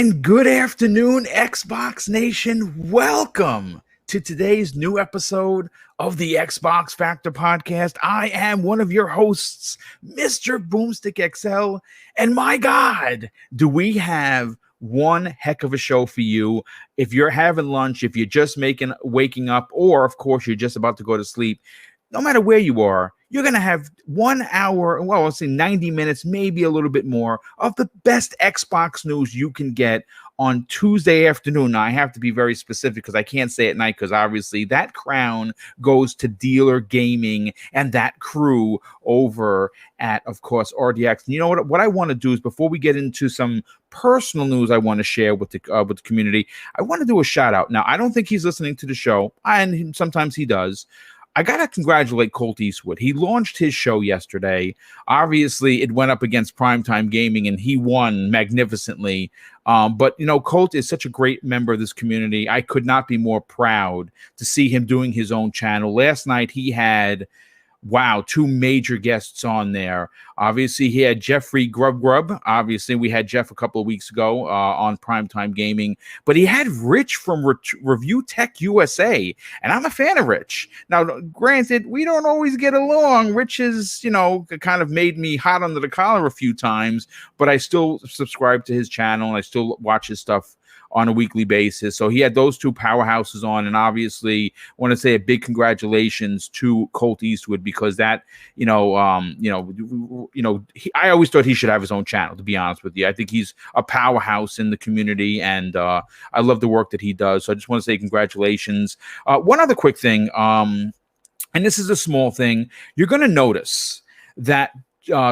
And good afternoon, Xbox Nation. Welcome to today's new episode of the Xbox Factor Podcast. I am one of your hosts, Mr. Boomstick XL. And my God, do we have one heck of a show for you. If you're having lunch, if you're just waking up, or of course, you're just about to go to sleep, no matter where you are, you're going to have 1 hour, well, I'll say 90 minutes, maybe a little bit more, of the best Xbox news you can get on Tuesday afternoon. Now, I have to be very specific because I can't say at night because obviously that crown goes to Dealer Gaming and that crew over at, of course, RDX. And you know what I want to do is before we get into some personal news I want to share with the community, I want to do a shout out. Now, I don't think he's listening to the show, and sometimes he does. I got to congratulate Colt Eastwood. He launched his show yesterday. Obviously, it went up against Primetime Gaming, and he won magnificently. But, you know, Colt is such a great member of this community. I could not be more proud to see him doing his own channel. Last night, he had, two major guests on there. Obviously, he had Jeffrey Grub. Obviously, we had Jeff a couple of weeks ago on Primetime Gaming. But he had Rich from Review Tech USA. And I'm a fan of Rich. Now, granted, we don't always get along. Rich has, kind of made me hot under the collar a few times. But I still subscribe to his channel. And I still watch his stuff on a weekly basis. So he had those two powerhouses on, and obviously I want to say a big congratulations to Colt Eastwood because that, I always thought he should have his own channel, to be honest with you. I think he's a powerhouse in the community, and I love the work that he does. So I just want to say congratulations. One other quick thing, and this is a small thing, you're going to notice that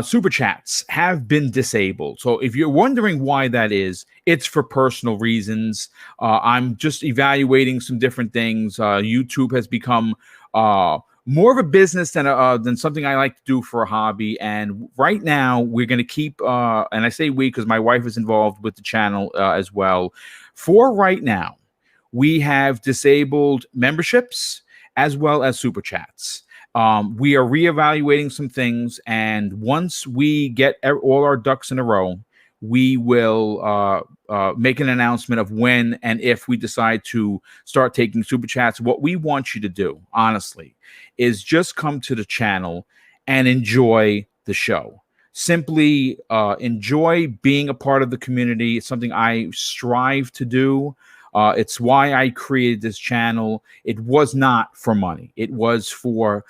super chats have been disabled. So if you're wondering why that is, it's for personal reasons. I'm just evaluating some different things. YouTube has become more of a business than something I like to do for a hobby. And right now we're going to keep, and I say we because my wife is involved with the channel as well. For right now, we have disabled memberships as well as super chats. We are reevaluating some things, and once we get all our ducks in a row, we will make an announcement of when and if we decide to start taking super chats. What we want you to do, honestly, is just come to the channel and enjoy the show. Simply enjoy being a part of the community. It's something I strive to do. It's why I created this channel. It was not for money. It was for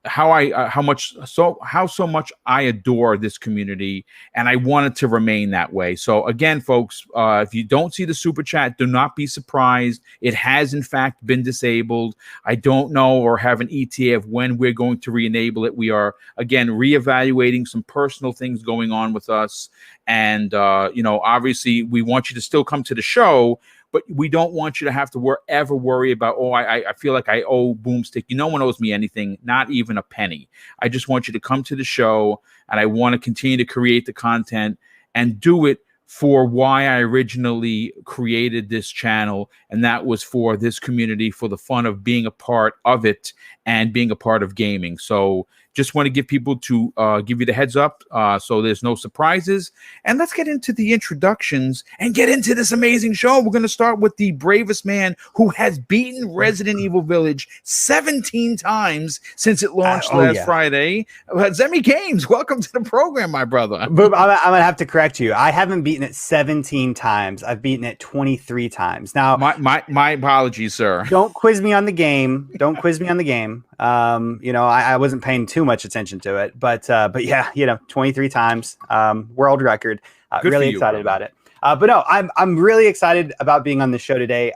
how so much I adore this community, and I want it to remain that way. So again, folks, if you don't see the super chat, do not be surprised. It has in fact been disabled. I don't know or have an ETA of when we're going to re-enable it. We are again reevaluating some personal things going on with us, and obviously we want you to still come to the show. But we don't want you to have to ever worry about, I feel like I owe Boomstick. No one owes me anything, not even a penny. I just want you to come to the show, and I want to continue to create the content and do it for why I originally created this channel, and that was for this community, for the fun of being a part of it and being a part of gaming. So just want to give people to give you the heads up so there's no surprises. And let's get into the introductions and get into this amazing show. We're going to start with the bravest man who has beaten Resident Evil Village 17 times since it launched last Friday. Zemi Games, welcome to the program, my brother. Boom, I'm going to have to correct you. I haven't beaten it 17 times. I've beaten it 23 times. Now, my apologies, sir. Don't quiz me on the game. I wasn't paying too much attention to it, but yeah, 23 times, world record. Really excited about it. But no, I'm really excited about being on the show today.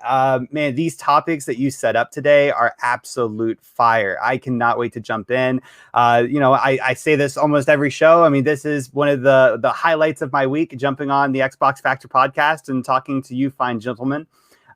Man, these topics that you set up today are absolute fire. I cannot wait to jump in. I say this almost every show. I mean, this is one of the highlights of my week, jumping on the Xbox Factor podcast and talking to you fine gentlemen.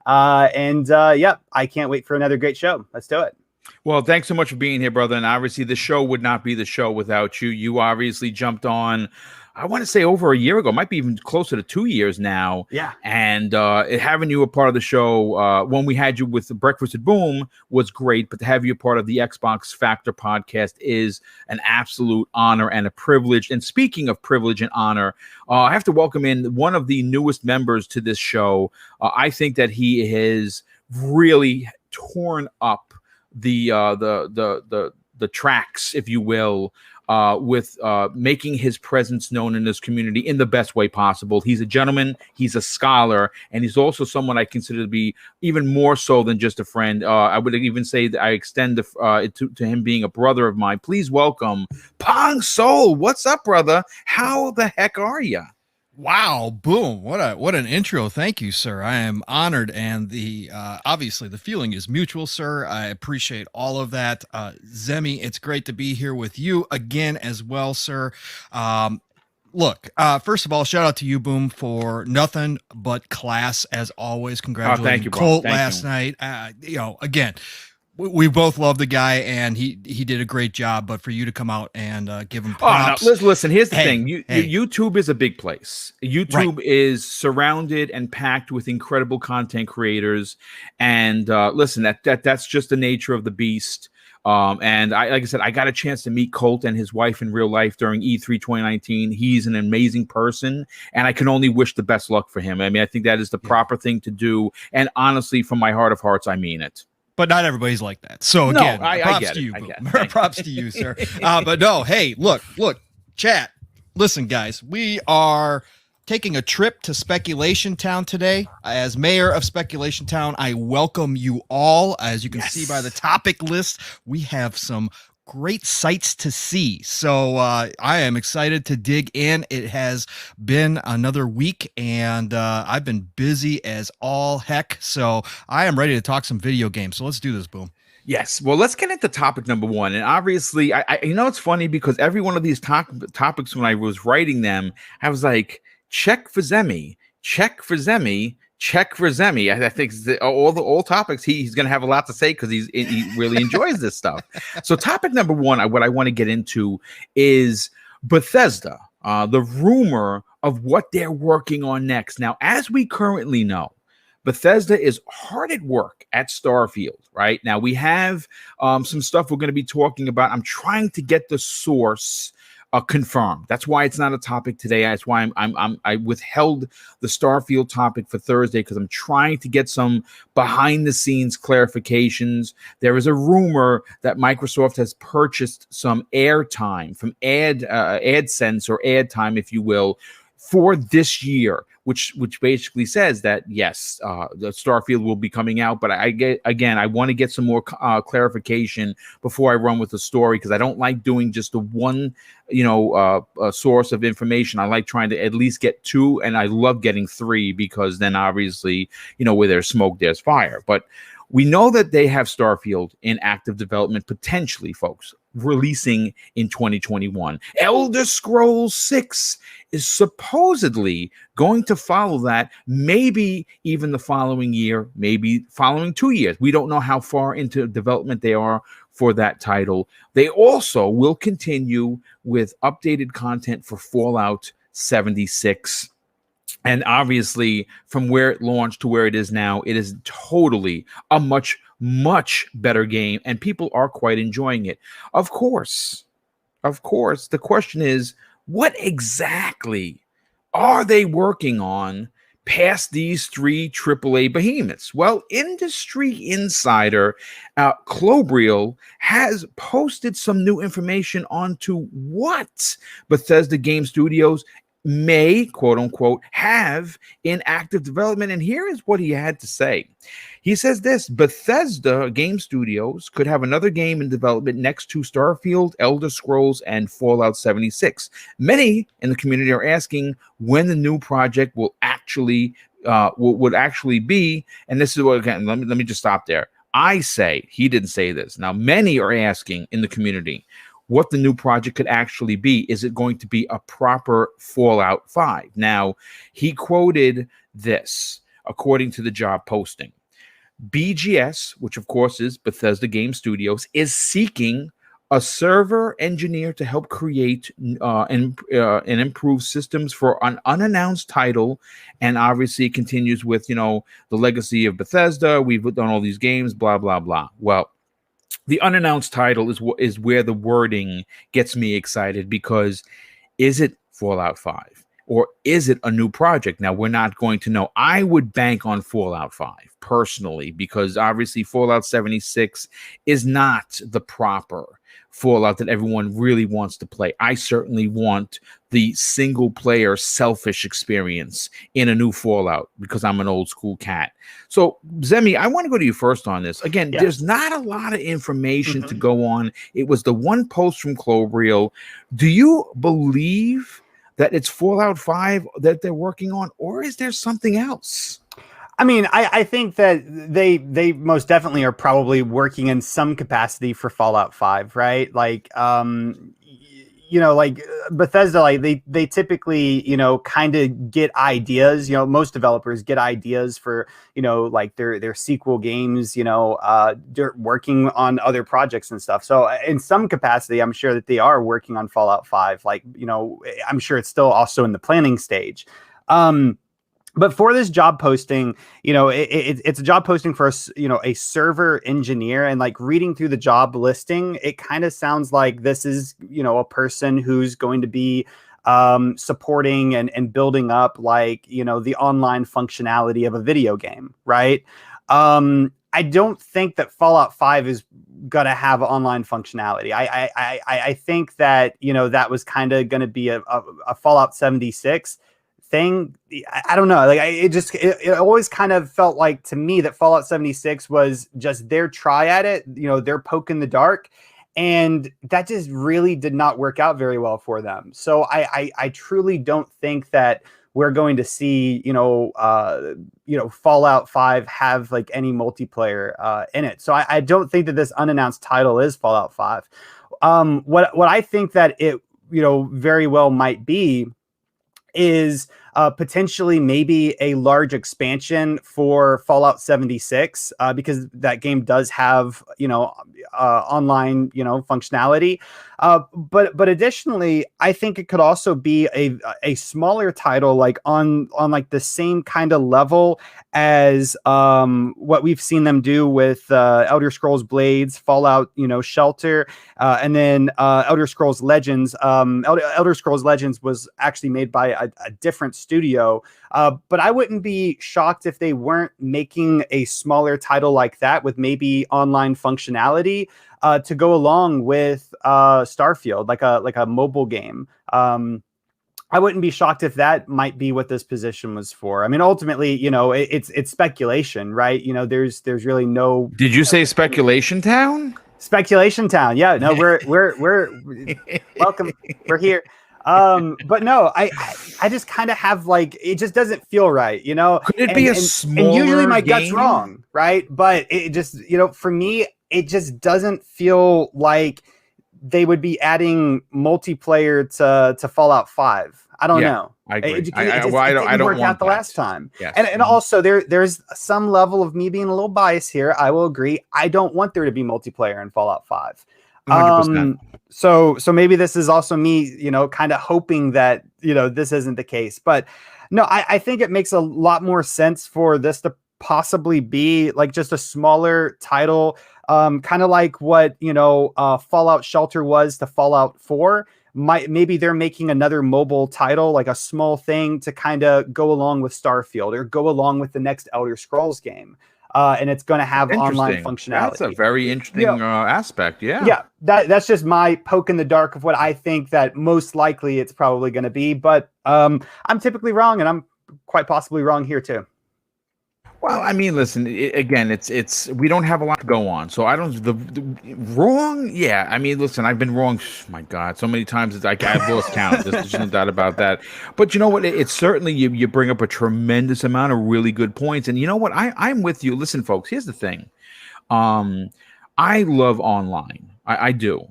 I can't wait for another great show. Let's do it. Well, thanks so much for being here, brother. And obviously, the show would not be the show without you. You obviously jumped on I want to say over a year ago, might be even closer to 2 years now. Yeah. And having you a part of the show when we had you with the Breakfast at Boom was great, but to have you a part of the Xbox Factor podcast is an absolute honor and a privilege. And speaking of privilege and honor, I have to welcome in one of the newest members to this show. I think that he has really torn up the tracks, if you will, with making his presence known in this community in the best way possible. He's a gentleman, he's a scholar, and he's also someone I consider to be even more so than just a friend. I would even say that I extend to him being a brother of mine. Please welcome Pong Soul. What's up, brother? How the heck are you? Wow, boom. What an intro. Thank you, sir. I am honored, and the obviously the feeling is mutual, sir. I appreciate all of that. Zemi, it's great to be here with you again as well, sir. Look, first of all, shout out to you, Boom, for nothing but class as always. Congratulations, thank you, bro. Colt last night. Again, we both love the guy, and he did a great job. But for you to come out and give him props. Oh, no, listen. Here's the thing. YouTube is a big place. YouTube is surrounded and packed with incredible content creators. And listen, that's just the nature of the beast. And like I said, I got a chance to meet Colt and his wife in real life during E3 2019. He's an amazing person, and I can only wish the best luck for him. I mean, I think that is the proper thing to do. And honestly, from my heart of hearts, I mean it. But not everybody's like that. So again, props to you. Props to you, sir. But no, hey, look, chat. Listen, guys, we are taking a trip to Speculation Town today. As mayor of Speculation Town, I welcome you all. As you can see by the topic list, we have some great sights to see. So I am excited to dig in. It has been another week, and I've been busy as all heck. So I am ready to talk some video games. So let's do this, Boom. Yes. Well, let's get into topic number one. And obviously, I it's funny because every one of these topics, when I was writing them, I was like, check for Zemi, check for Zemi, check for Zemi. I think all topics he's going to have a lot to say because he really enjoys this stuff. So topic number one, what I want to get into is Bethesda, the rumor of what they're working on next. Now, as we currently know, Bethesda is hard at work at Starfield. Right now, we have some stuff we're going to be talking about. I'm trying to get the source confirmed. That's why it's not a topic today. That's why I withheld the Starfield topic for Thursday, because I'm trying to get some behind the scenes clarifications. There is a rumor that Microsoft has purchased some airtime from AdSense or ad time, if you will, for this year, which basically says that yes, the Starfield will be coming out. But I want to get some more clarification before I run with the story, because I don't like doing just the one, source of information. I like trying to at least get two, and I love getting three, because then obviously, where there's smoke, there's fire. But we know that they have Starfield in active development, potentially, folks, releasing in 2021. Elder Scrolls 6 is supposedly going to follow that, maybe even the following year, maybe following 2 years. We don't know how far into development they are for that title. They also will continue with updated content for Fallout 76. And obviously, from where it launched to where it is now, it is totally a much, much better game, and people are quite enjoying it. Of course, the question is, what exactly are they working on past these three AAA behemoths? Well, Industry Insider Clobriel has posted some new information onto what Bethesda Game Studios may, quote unquote, have in active development. And here is what he had to say. He says this: Bethesda Game Studios could have another game in development next to Starfield, Elder Scrolls, and Fallout 76. Many in the community are asking when the new project will actually would actually be. And this is what, again, let me just stop there. I say, he didn't say this. Now, many are asking in the community what the new project could actually be. Is it going to be a proper Fallout 5? Now, he quoted this, according to the job posting. BGS, which of course is Bethesda Game Studios, is seeking a server engineer to help create and improve systems for an unannounced title. And obviously it continues with, the legacy of Bethesda. We've done all these games, blah, blah, blah. Well, the unannounced title is where the wording gets me excited, because is it Fallout 5? Or is it a new project? Now, we're not going to know. I would bank on Fallout 5 personally, because obviously Fallout 76 is not the proper Fallout that everyone really wants to play. I certainly want the single player selfish experience in a new Fallout, because I'm an old school cat. So Zemi, I want to go to you first on this. Again, There's not a lot of information to go on. It was the one post from Clovereel. Do you believe that it's Fallout 5 that they're working on, or is there something else? I mean, I think that they most definitely are probably working in some capacity for Fallout 5, right? Like, like Bethesda, like they typically, kind of get ideas. Most developers get ideas for, like their sequel games. They're working on other projects and stuff. So in some capacity, I'm sure that they are working on Fallout 5. Like, I'm sure it's still also in the planning stage. But for this job posting, it's a job posting for a server engineer, and like reading through the job listing, it kind of sounds like this is, a person who's going to be supporting and building up like, the online functionality of a video game. Right. I don't think that Fallout 5 is going to have online functionality. I think that, that was kind of going to be a Fallout 76 thing. I don't know. Like it always kind of felt like to me that Fallout 76 was just their try at it. Their poke in the dark, and that just really did not work out very well for them. So I truly don't think that we're going to see Fallout 5 have like any multiplayer in it. So I don't think that this unannounced title is Fallout 5. What I think that it very well might be is potentially maybe a large expansion for Fallout 76, because that game does have, online, functionality. But additionally, I think it could also be a smaller title, like on like the same kind of level as what we've seen them do with Elder Scrolls Blades, Fallout, Shelter, and then Elder Scrolls Legends. Elder Scrolls Legends was actually made by a different studio, but I wouldn't be shocked if they weren't making a smaller title like that with maybe online functionality to go along with Starfield, like a mobile game. I wouldn't be shocked if that might be what this position was for. I mean, ultimately, it's speculation, right? There's really no. Did you say Speculation Town? Speculation Town. Yeah, no, we're welcome. We're here. But no, I just kind of have like, it just doesn't feel right, Could it be a smaller and usually my game? Gut's wrong, right? But it just, for me, it just doesn't feel like they would be adding multiplayer to Fallout 5. I don't know. I agree. It didn't work out the last time. Yes. And also there's some level of me being a little biased here. I will agree. I don't want there to be multiplayer in Fallout 5. 100%. So maybe this is also me, kind of hoping that, this isn't the case. But no, I think it makes a lot more sense for this to possibly be like just a smaller title, kind of like what, Fallout Shelter was to Fallout 4. Maybe they're making another mobile title, like a small thing to kind of go along with Starfield or go along with the next Elder Scrolls game. And it's going to have online functionality. That's a very interesting aspect. Yeah. Yeah. That's just my poke in the dark of what I think that most likely it's probably going to be. But I'm typically wrong, and I'm quite possibly wrong here too. Well, I mean, listen, again, it's we don't have a lot to go on. So I don't, the wrong. Yeah. I mean, listen, I've been wrong. My God, so many times I've lost count. There's no doubt about that. But you know what? It's certainly, you bring up a tremendous amount of really good points. And you know what? I'm with you. Listen, folks, here's the thing. I love online. I do.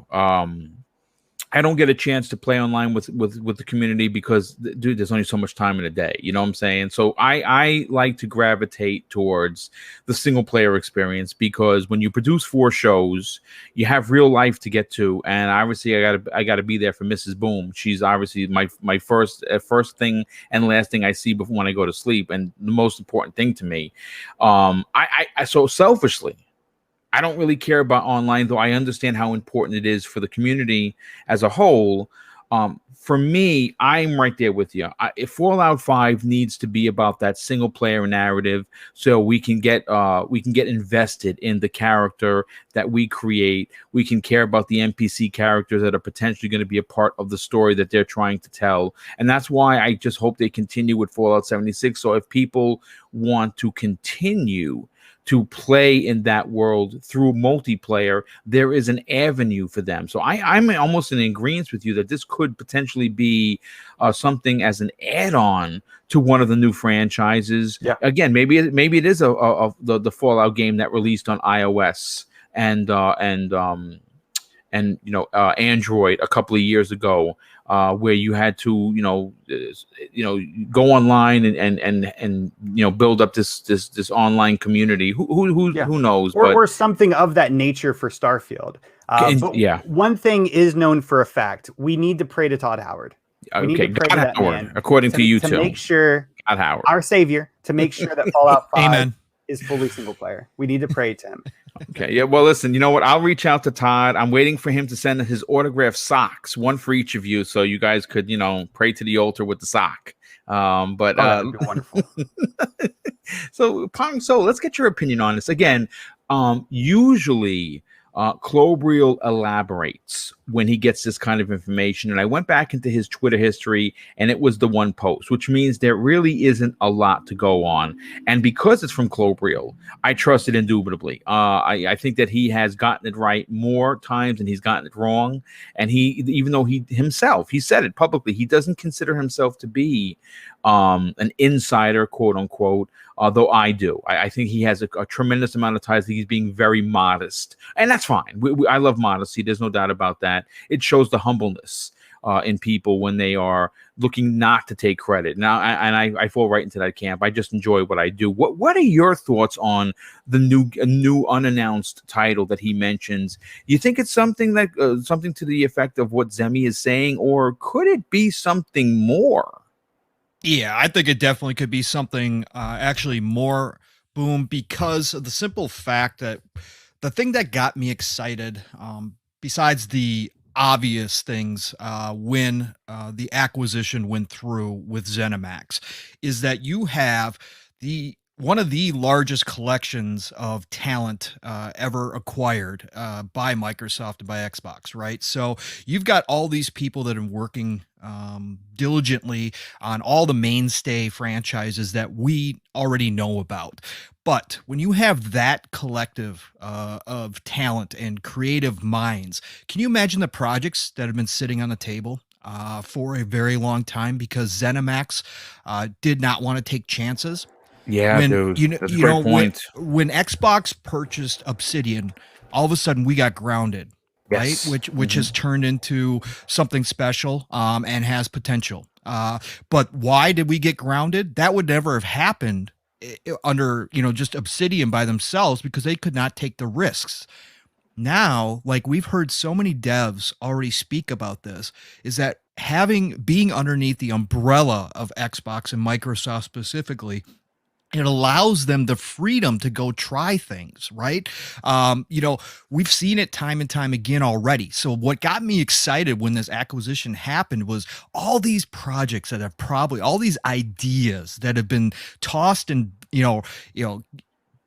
I don't get a chance to play online with the community because, dude, there's only so much time in a day. You know what I'm saying? So I like to gravitate towards the single player experience, because when you produce 4 shows, you have real life to get to, and obviously I gotta be there for Mrs. Boom. She's obviously my first thing and last thing I see before when I go to sleep, and the most important thing to me. I so selfishly, I don't really care about online, though I understand how important it is for the community as a whole. For me, I'm right there with you. If Fallout 5 needs to be about that single player narrative, so we can get invested in the character that we create. We can care about the NPC characters that are potentially going to be a part of the story that they're trying to tell. And that's why I just hope they continue with Fallout 76. So if people want to continue to play in that world through multiplayer, there is an avenue for them. So I'm almost in agreement with you that this could potentially be something as an add-on to one of the new franchises. Yeah. Again, maybe it is the Fallout game that released on iOS and Android a couple of years ago, where you had to go online and build up this online community. Who knows? Or something of that nature for Starfield. One thing is known for a fact: we need to pray to Todd Howard. We need to pray to that man, according to you, to make sure Todd Howard, our savior, to make sure that Fallout 5 Amen. is fully single player. We need to pray to him. Okay. Yeah. Well, listen, you know what? I'll reach out to Todd. I'm waiting for him to send us autographed socks, one for each of you, so you guys could, pray to the altar with the sock. That'd be wonderful. So, Pong So, let's get your opinion on this. Again, usually Clobriel elaborates when he gets this kind of information. And I went back into his Twitter history, and it was the one post, which means there really isn't a lot to go on. And because it's from Clobriel, I trust it indubitably. I think that he has gotten it right more times than he's gotten it wrong. And even though he said it publicly, he doesn't consider himself to be an insider, quote unquote. Though I do. I think he has a tremendous amount of ties. I think he's being very modest, and that's fine. I love modesty. There's no doubt about that. It shows the humbleness in people when they are looking not to take credit. Now, I fall right into that camp. I just enjoy what I do. What are your thoughts on the new unannounced title that he mentions? You think it's something that something to the effect of what Zemi is saying, or could it be something more? Yeah, I think it definitely could be something actually more, Boom, because of the simple fact that the thing that got me excited, besides the obvious things when the acquisition went through with ZeniMax, is that you have one of the largest collections of talent ever acquired by Microsoft and by Xbox, right? So you've got all these people that are working diligently on all the mainstay franchises that we already know about. But when you have that collective of talent and creative minds, can you imagine the projects that have been sitting on the table for a very long time because ZeniMax did not want to take chances? Yeah, dude, that's a great point. When Xbox purchased Obsidian, all of a sudden we got grounded. Yes. Right, which has turned into something special and has potential. But why did we get grounded? That would never have happened under just Obsidian by themselves, because they could not take the risks. Now, like we've heard so many devs already speak about this, is that being underneath the umbrella of Xbox and Microsoft specifically, it allows them the freedom to go try things, right? We've seen it time and time again already. So what got me excited when this acquisition happened was all these projects that have all these ideas that have been tossed and,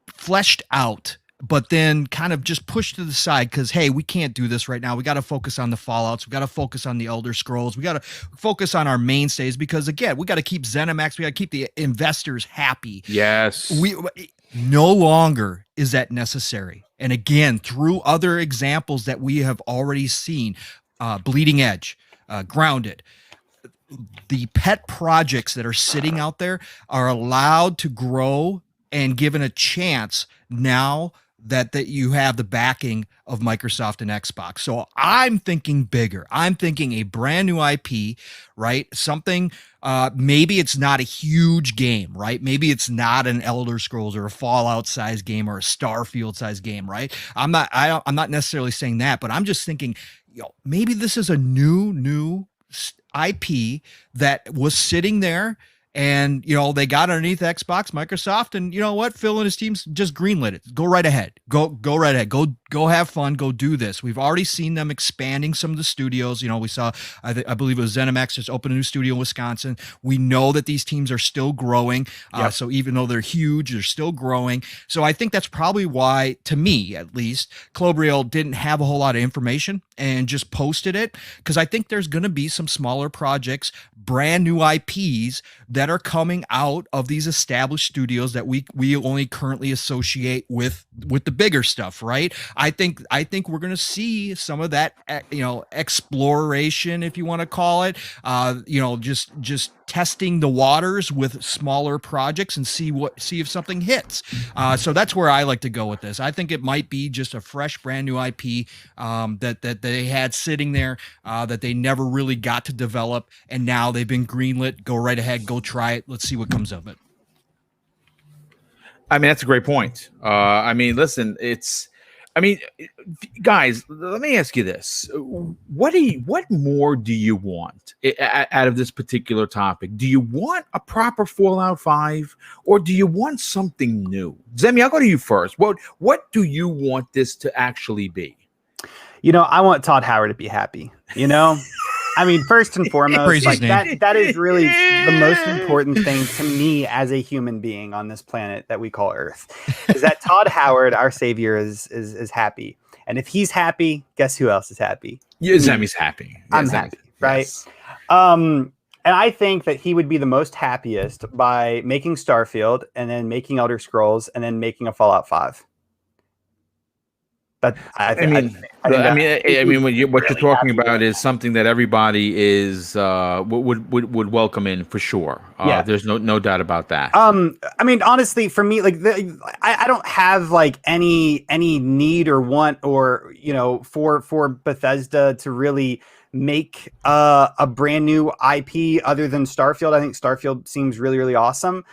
fleshed out, but then kind of just pushed to the side because, hey, we can't do this right now. We got to focus on the Fallouts. We got to focus on the Elder Scrolls. We got to focus on our mainstays because, again, we got to keep ZeniMax. We got to keep the investors happy. Yes. No longer is that necessary. And again, through other examples that we have already seen, Bleeding Edge, Grounded, the pet projects that are sitting out there are allowed to grow and given a chance. Now that you have the backing of Microsoft and Xbox. So I'm thinking bigger. I'm thinking a brand new IP, right? Something, maybe it's not a huge game, right? Maybe it's not an Elder Scrolls or a Fallout size game or a Starfield size game, right? I'm not necessarily saying that, but I'm just thinking, maybe this is a new IP that was sitting there, and they got underneath Xbox, Microsoft, and you know what? Phil and his teams just greenlit it. Go right ahead. Go right ahead. Go have fun. Go do this. We've already seen them expanding some of the studios. We saw, I believe it was ZeniMax just opened a new studio in Wisconsin. We know that these teams are still growing. Yep. So even though they're huge, they're still growing. So I think that's probably why, to me at least, Clobriel didn't have a whole lot of information and just posted it, because I think there's going to be some smaller projects, brand new IPs that are coming out of these established studios that we only currently associate with the bigger stuff, right? I think we're going to see some of that, exploration, if you want to call it, just testing the waters with smaller projects and see if something hits. So that's where I like to go with this. I think it might be just a fresh, brand new IP that they had sitting there that they never really got to develop, and now they've been greenlit. Go right ahead, go try it. Let's see what comes of it. I mean, that's a great point. Listen, guys, let me ask you this. What more do you want out of this particular topic? Do you want a proper Fallout 5, or do you want something new? Zemi, I'll go to you first. What do you want this to actually be? I want Todd Howard to be happy, first and foremost, that is really the most important thing to me as a human being on this planet that we call Earth, is that Todd Howard, our savior, is happy. And if he's happy, guess who else is happy? Yeah, Zemi's happy. I'm happy, right? Yes. And I think that he would be the most happiest by making Starfield, and then making Elder Scrolls, and then making a Fallout 5. But what you're talking about is something that everybody is would welcome in for sure. Yeah. There's no doubt about that. Honestly, for me, I don't have any need or want, or for Bethesda to really make a brand new IP other than Starfield. I think Starfield seems really, really awesome.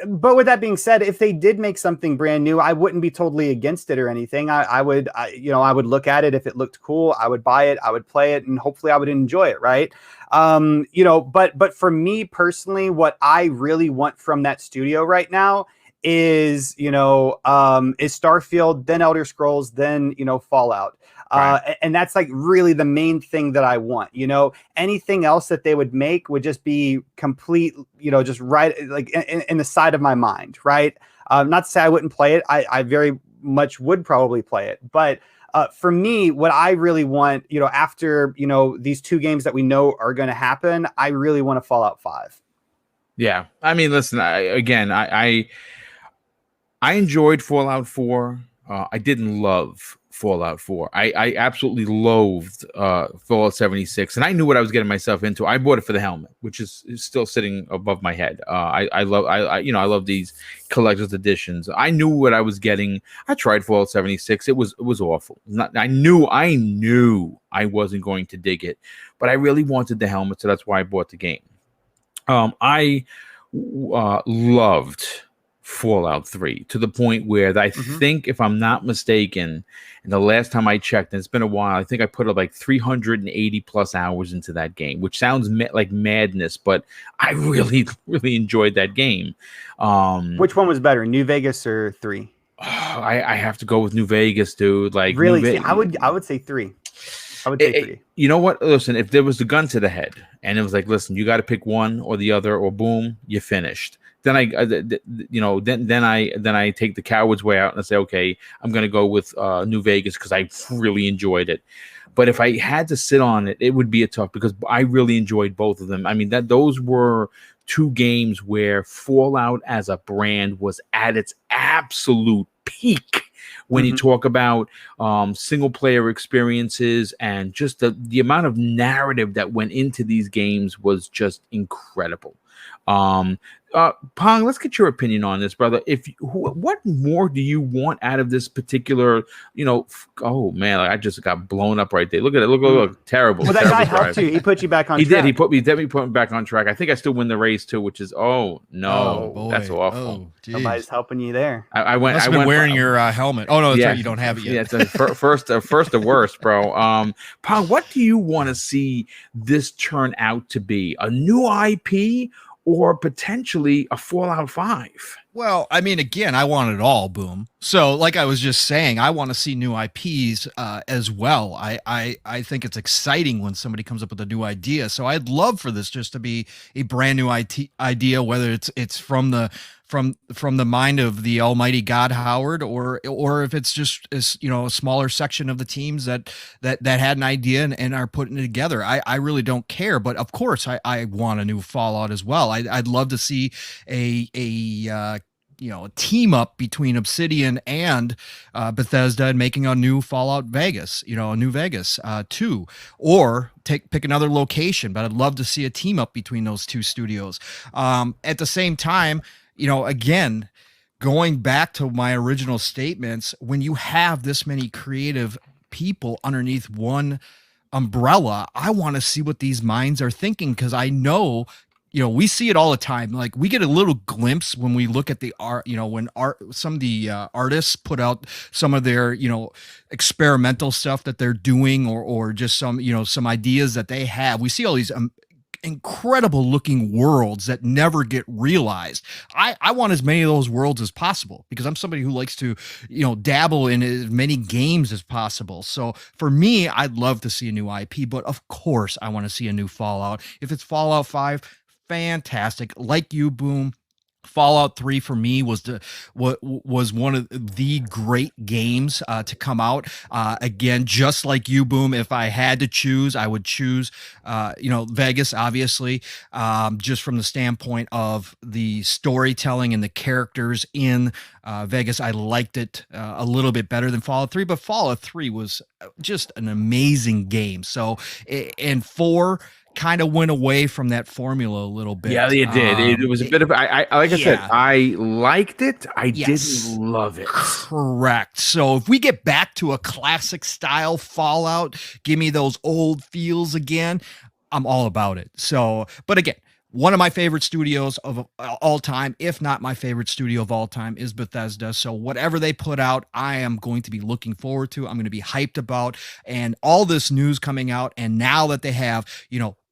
But with that being said, if they did make something brand new, I wouldn't be totally against it or anything. I would look at it. If it looked cool, I would buy it, I would play it, and hopefully I would enjoy it. Right. But for me personally, what I really want from that studio right now is Starfield, then Elder Scrolls, then, Fallout. Right. And that's really the main thing that I want. Anything else that they would make would just be complete, just right, in the side of my mind. Right. Not to say I wouldn't play it. I very much would probably play it. But for me, what I really want, after, these two games that we know are going to happen, I really want a Fallout 5. Yeah. Listen, I enjoyed Fallout 4. I didn't love Fallout 4. I absolutely loathed Fallout 76, and I knew what I was getting myself into. I bought it for the helmet, which is still sitting above my head. I love these collector's editions. I knew what I was getting. I tried Fallout 76. It was awful. I knew I wasn't going to dig it, but I really wanted the helmet, so that's why I bought the game. I loved Fallout 3 to the point where I think, if I'm not mistaken, and the last time I checked, and it's been a while, I think I put up 380 plus hours into that game, which sounds like madness, but I really, really enjoyed that game. Which one was better, New Vegas or 3? I have to go with New Vegas, dude. Really? I would say 3. I would say 3. You know what? Listen, if there was a gun to the head and it was listen, you got to pick one or the other, or boom, you finished. Then I take the coward's way out and I say, okay, I'm going to go with New Vegas because I really enjoyed it. But if I had to sit on it, it would be a tough, because I really enjoyed both of them. Those were two games where Fallout as a brand was at its absolute peak when you talk about single player experiences, and just the amount of narrative that went into these games was just incredible. Pong, let's get your opinion on this, brother. What more do you want out of this particular, oh man, I just got blown up right there. Look at it. Look, terrible. Well, that terrible guy helped you. He put you back on track. He did. He definitely put me back on track. I think I still win the race too, which is, oh no, boy. that's awful. Nobody's helping you there. I went wearing your helmet. Oh no, that's right. You don't have it yet. Yeah, it's first the worst, bro. Pong, what do you want to see this turn out to be? A new IP or potentially a Fallout 5? Well, I mean, again, I want it all, Boom. So like I was just saying, I want to see new IPs as well. I think it's exciting when somebody comes up with a new idea. So I'd love for this just to be a brand new idea, whether it's from the mind of the almighty God Howard, or if it's just a smaller section of the teams that had an idea and are putting it together. I really don't care, but of course I want a new Fallout as well. I'd love to see a team up between Obsidian and Bethesda and making a new Fallout Vegas, a new Vegas 2, or pick another location. But I'd love to see a team up between those two studios. At the same time, again, going back to my original statements, when you have this many creative people underneath one umbrella, I want to see what these minds are thinking, because I know, we see it all the time. Like, we get a little glimpse when we look at the art, when some of the artists put out some of their, experimental stuff that they're doing, or just some ideas that they have. We see all these incredible looking worlds that never get realized. I want as many of those worlds as possible, because I'm somebody who likes to, dabble in as many games as possible. So for me, I'd love to see a new IP, but of course I want to see a new Fallout. If it's Fallout 5, fantastic. Like you, Boom, Fallout 3 for me was one of the great games to come out. Again, just like you, Boom, if I had to choose, I would choose, Vegas, obviously, just from the standpoint of the storytelling and the characters in Vegas. I liked it a little bit better than Fallout 3, but Fallout 3 was just an amazing game. So, and 4 kind of went away from that formula a little bit. Yeah, it did. It was a bit of, like I said, I liked it. I didn't love it. Correct. So if we get back to a classic style Fallout, give me those old feels again, I'm all about it. So, but again, one of my favorite studios of all time, if not my favorite studio of all time, is Bethesda. So whatever they put out, I am going to be looking forward to. I'm going to be hyped about, and all this news coming out. And now that they have,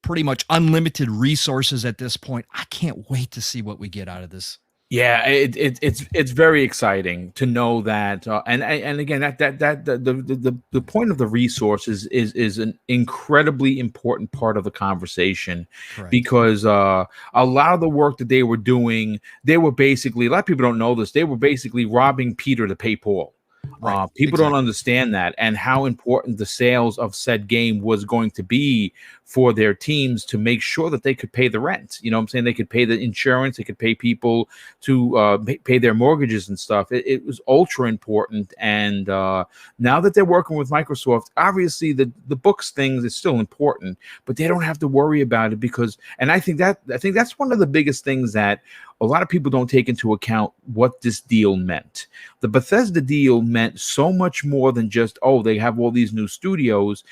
pretty much unlimited resources at this point, I can't wait to see what we get out of this. Yeah, it's very exciting to know that, and again, that the point of the resources is an incredibly important part of the conversation. Correct. Because a lot of the work that they were doing, they were basically, a lot of people don't know this, they were basically robbing Peter to pay Paul. Right. People don't understand that, and how important the sales of said game was going to be for their teams to make sure that they could pay the rent. You know what I'm saying? They could pay the insurance, they could pay people to pay their mortgages and stuff. It was ultra important. And now that they're working with Microsoft, obviously the books things is still important, but they don't have to worry about it, because, and I think that's one of the biggest things that a lot of people don't take into account, what this deal meant. The Bethesda deal meant so much more than just, they have all these new studios.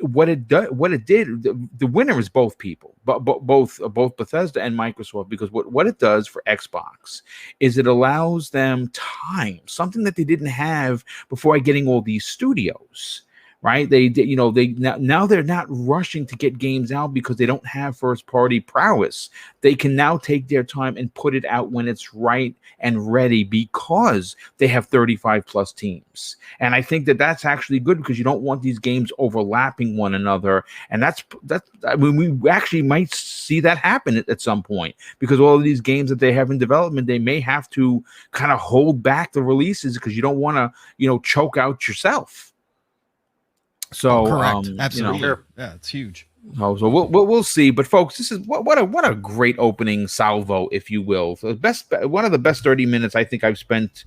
What it did, the winner is both people, but both Bethesda and Microsoft, because what it does for Xbox is it allows them time, something that they didn't have before getting all these studios. Right? Now they're not rushing to get games out because they don't have first party prowess. They can now take their time and put it out when it's right and ready, because they have 35 plus teams. And I think that's actually good, because you don't want these games overlapping one another. And we actually might see that happen at some point, because all of these games that they have in development, they may have to kind of hold back the releases, because you don't want to, choke out yourself. So correct. Absolutely. Yeah, it's huge. So we'll see. But folks, this is what a great opening salvo, if you will. So one of the best 30 minutes I think I've spent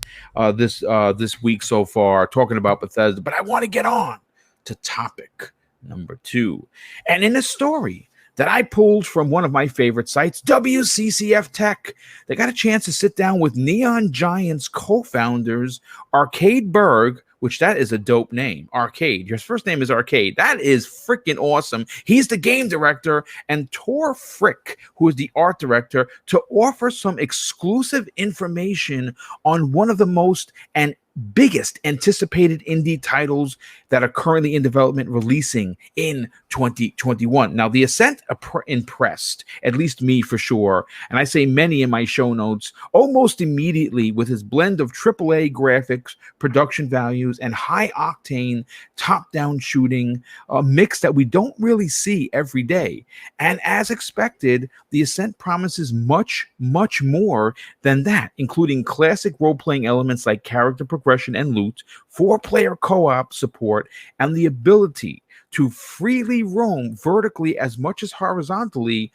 this week so far talking about Bethesda. But I want to get on to topic number 2, and in a story that I pulled from one of my favorite sites, WCCF Tech. They got a chance to sit down with Neon Giants co-founders Arcade Berg, which that is a dope name, Arcade. Your first name is Arcade. That is freaking awesome. He's the game director, and Tor Frick, who is the art director, to offer some exclusive information on one of the most and biggest anticipated indie titles that are currently in development, releasing in 2021. Now, The Ascent impressed, at least me for sure, and I say many in my show notes, almost immediately with his blend of AAA graphics, production values, and high-octane top-down shooting, a mix that we don't really see every day. And as expected, The Ascent promises much, much more than that, including classic role-playing elements like character progression and loot, 4-player co-op support, and the ability to freely roam vertically as much as horizontally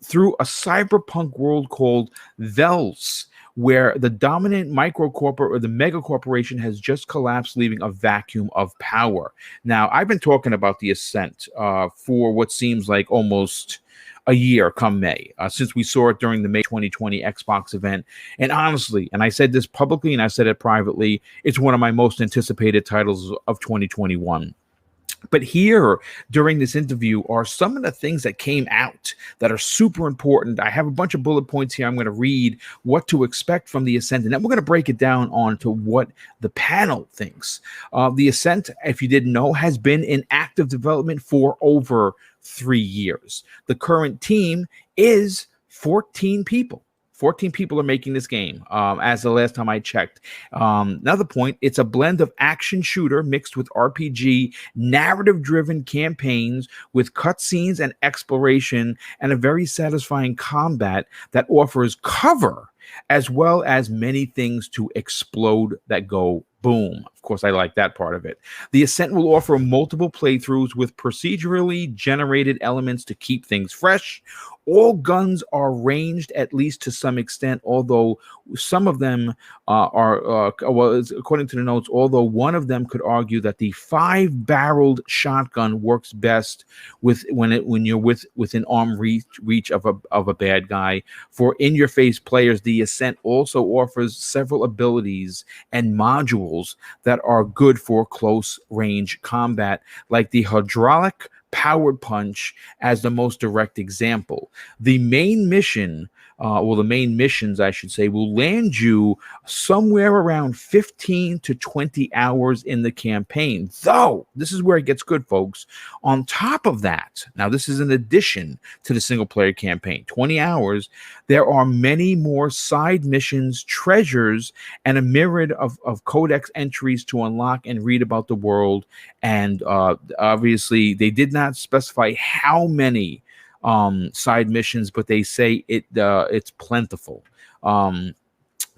through a cyberpunk world called Vels, where the dominant microcorporate or the mega corporation has just collapsed, leaving a vacuum of power. Now, I've been talking about The Ascent for what seems like almost a year come May, since we saw it during the May 2020 Xbox event. And honestly, and I said this publicly and I said it privately, it's one of my most anticipated titles of 2021. But here, during this interview, are some of the things that came out that are super important. I have a bunch of bullet points here. I'm going to read what to expect from The Ascent, and then we're going to break it down onto what the panel thinks. The Ascent, if you didn't know, has been in active development for over 3 years. The current team is 14 people. 14 people are making this game, as the last time I checked. Another point, it's a blend of action shooter mixed with RPG, narrative-driven campaigns with cutscenes and exploration, and a very satisfying combat that offers cover, as well as many things to explode that go boom. Of course, I like that part of it. The Ascent will offer multiple playthroughs with procedurally generated elements to keep things fresh. All guns are ranged, at least to some extent, although some of them are, according to the notes, although one of them could argue that the 5-barreled shotgun works best when you're within arm reach of a bad guy. For in-your-face players, The Ascent also offers several abilities and modules that are good for close-range combat, like the hydraulic powered punch as the most direct example. The main mission, the main missions, I should say, will land you somewhere around 15 to 20 hours in the campaign. Though, this is where it gets good, folks. On top of that, now this is in addition to the single-player campaign, 20 hours, there are many more side missions, treasures, and a myriad of codex entries to unlock and read about the world. And obviously, they did not specify how many side missions, but they say it's plentiful.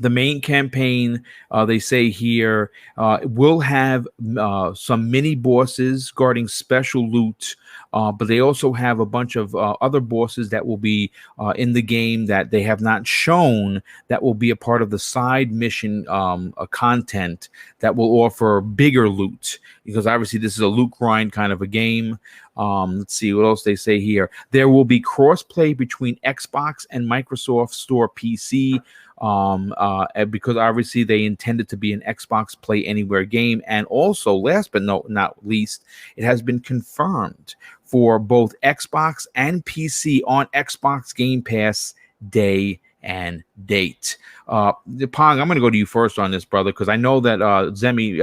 The main campaign, they say here, will have some mini bosses guarding special loot, but they also have a bunch of other bosses that will be in the game that they have not shown that will be a part of the side mission content that will offer bigger loot, because obviously this is a loot grind kind of a game. Let's see what else they say here. There will be crossplay between Xbox and Microsoft Store PC, because obviously they intended to be an Xbox Play Anywhere game. And also, last but not least, it has been confirmed for both Xbox and PC on Xbox Game Pass day and date. Pong, I'm going to go to you first on this, brother, because I know that Zemi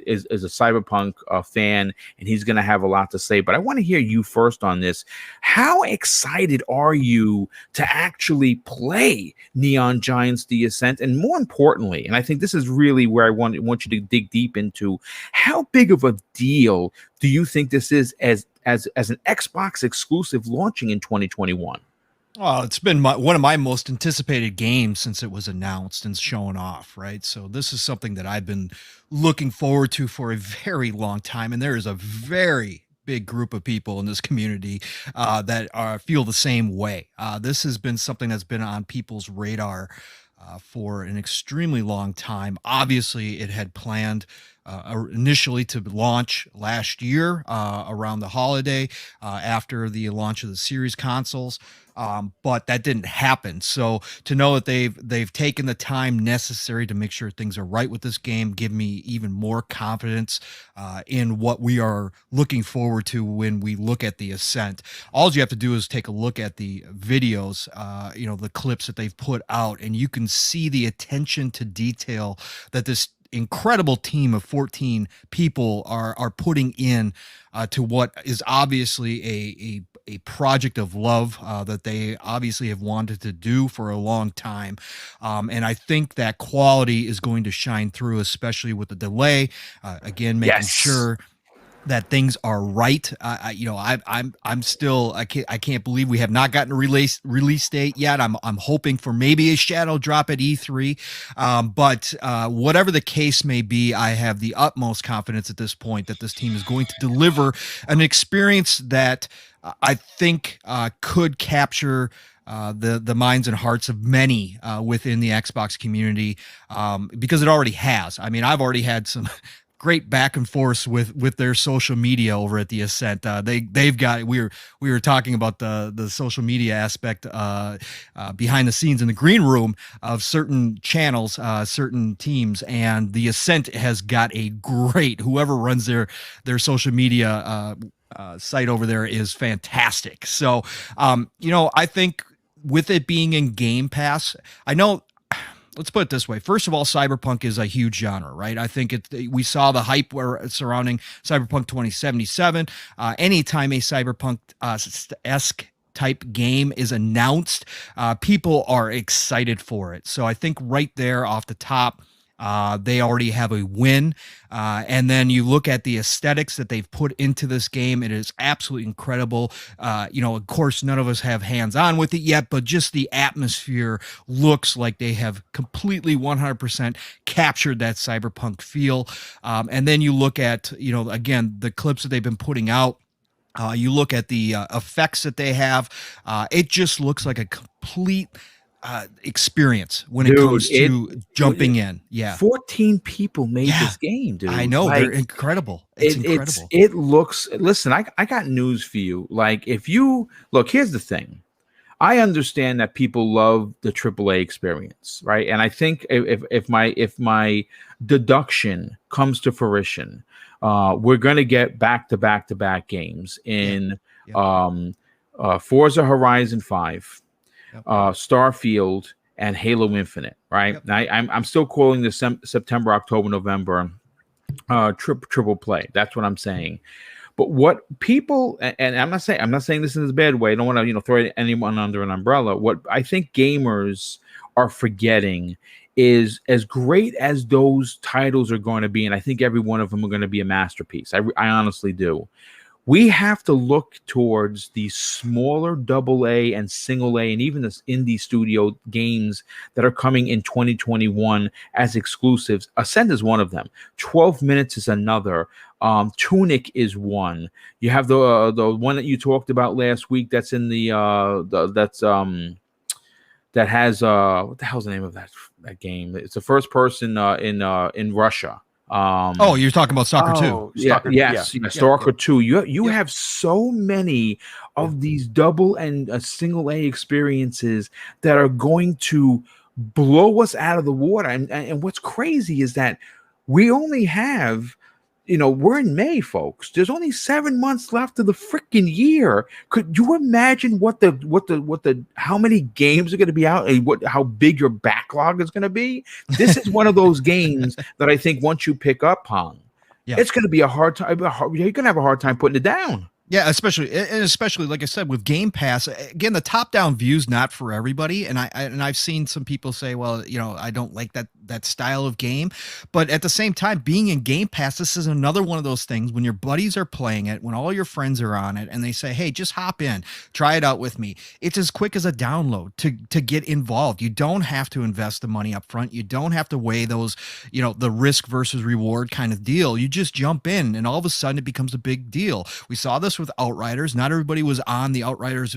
is a Cyberpunk fan, and he's going to have a lot to say. But I want to hear you first on this. How excited are you to actually play Neon Giants: The Ascent? And more importantly, and I think this is really where I want you to dig deep into, how big of a deal do you think this is as an Xbox exclusive launching in 2021? Well, it's been one of my most anticipated games since it was announced and shown off, right? So this is something that I've been looking forward to for a very long time, and there is a very big group of people in this community that feel the same way. This has been something that's been on people's radar for an extremely long time. Obviously, it had planned initially to launch last year around the holiday after the launch of the series consoles. But that didn't happen. So to know that they've taken the time necessary to make sure things are right with this game, give me even more confidence in what we are looking forward to when we look at the Ascent. All you have to do is take a look at the videos, the clips that they've put out, and you can see the attention to detail that this incredible team of 14 people are putting in to what is obviously a project of love that they obviously have wanted to do for a long time. And I think that quality is going to shine through, especially with the delay. Again, making sure that things are right. I'm still, I can't believe we have not gotten a release date yet. I'm hoping for maybe a shadow drop at E3. But whatever the case may be, I have the utmost confidence at this point that this team is going to deliver an experience that I think could capture the minds and hearts of many within the Xbox community, because it already has. I mean, I've already had some great back and forth with their social media over at the Ascent. They've got, we were talking about the social media aspect behind the scenes in the green room of certain channels, certain teams, and the Ascent has got a great, whoever runs their social media site over there is fantastic. So, I think with it being in Game Pass, I know, let's put it this way. First of all, Cyberpunk is a huge genre, right? I think we saw the hype surrounding Cyberpunk 2077. Anytime a Cyberpunk-esque type game is announced, people are excited for it. So I think right there off the top, they already have a win. And then you look at the aesthetics that they've put into this game. It is absolutely incredible. Of course, none of us have hands-on with it yet, but just the atmosphere looks like they have completely 100% captured that cyberpunk feel. And then you look at, again, the clips that they've been putting out. You look at the effects that they have. It just looks like a complete experience when it comes to jumping in. Yeah, 14 people made this game, dude. I know, they're incredible. It's incredible. It looks. Listen, I got news for you. Like, if you look, here's the thing. I understand that people love the AAA experience, right? And I think if my deduction comes to fruition, we're going to get back to back games in Forza Horizon 5. Starfield and Halo Infinite, right? Yep. Now, I'm still calling this September, October, November triple play. That's what I'm saying. But what people, and I'm not saying this in a bad way. I don't want to throw anyone under an umbrella. What I think gamers are forgetting is, as great as those titles are going to be, and I think every one of them are going to be a masterpiece. I honestly do. We have to look towards the smaller AA and single A and even this indie studio games that are coming in 2021 as exclusives. Ascent is one of them. 12 Minutes is another. Tunic is one. You have the one that you talked about last week. That's in that has what the hell's the name of that game? It's a first person in Russia. You're talking about Stalker 2. Stalker 2. You have so many of these double and single A experiences that are going to blow us out of the water. And what's crazy is that we only have, we're in May, folks. There's only 7 months left of the freaking year. Could you imagine how many games are going to be out and how big your backlog is going to be? This is one of those games that I think once you pick up on, it's going to be a hard time. You're going to have a hard time putting it down. Yeah, especially like I said with Game Pass. Again, the top-down view's not for everybody, and I've seen some people say, well, I don't like that style of game. But at the same time, being in Game Pass, this is another one of those things when your buddies are playing it, when all your friends are on it, and they say, hey, just hop in, try it out with me. It's as quick as a download to get involved. You don't have to invest the money up front. You don't have to weigh those, the risk versus reward kind of deal. You just jump in, and all of a sudden it becomes a big deal. We saw this with Outriders. Not everybody was on the Outriders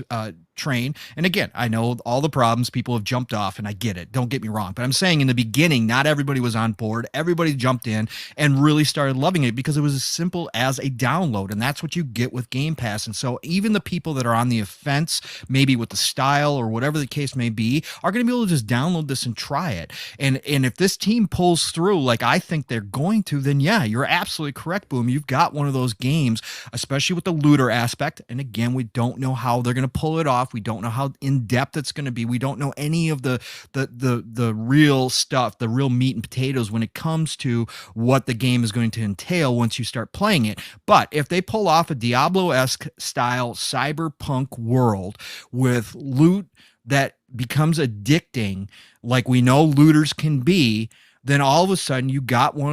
train. And again, I know all the problems, people have jumped off, and I get it. Don't get me wrong. But I'm saying in the beginning, not everybody was on board. Everybody jumped in and really started loving it because it was as simple as a download. And that's what you get with Game Pass. And so even the people that are on the offense, maybe with the style or whatever the case may be, are going to be able to just download this and try it. And if this team pulls through like I think they're going to, then yeah, you're absolutely correct, Boom. You've got one of those games, especially with the looter aspect. And again, we don't know how they're going to pull it off. We don't know how in depth it's going to be. We don't know any of the real stuff, the real meat and potatoes when it comes to what the game is going to entail once you start playing it. But if they pull off a Diablo-esque style cyberpunk world with loot that becomes addicting, like we know looters can be, then all of a sudden you have one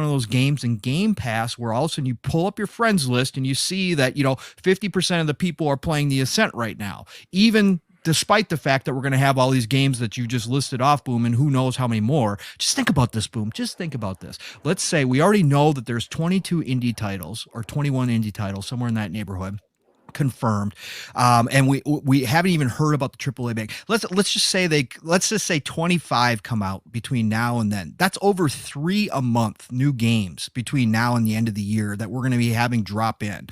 of those games in Game Pass where all of a sudden you pull up your friends list and you see that 50% of the people are playing the Ascent right now, even despite the fact that we're going to have all these games that you just listed off, Boom, and who knows how many more. Just think about this, Boom. Just think about this. Let's say we already know that there's 22 indie titles or 21 indie titles, somewhere in that neighborhood, confirmed, and we haven't even heard about the AAA bank. Let's just say 25 come out between now and then. That's over 3 a month new games between now and the end of the year that we're going to be having drop in.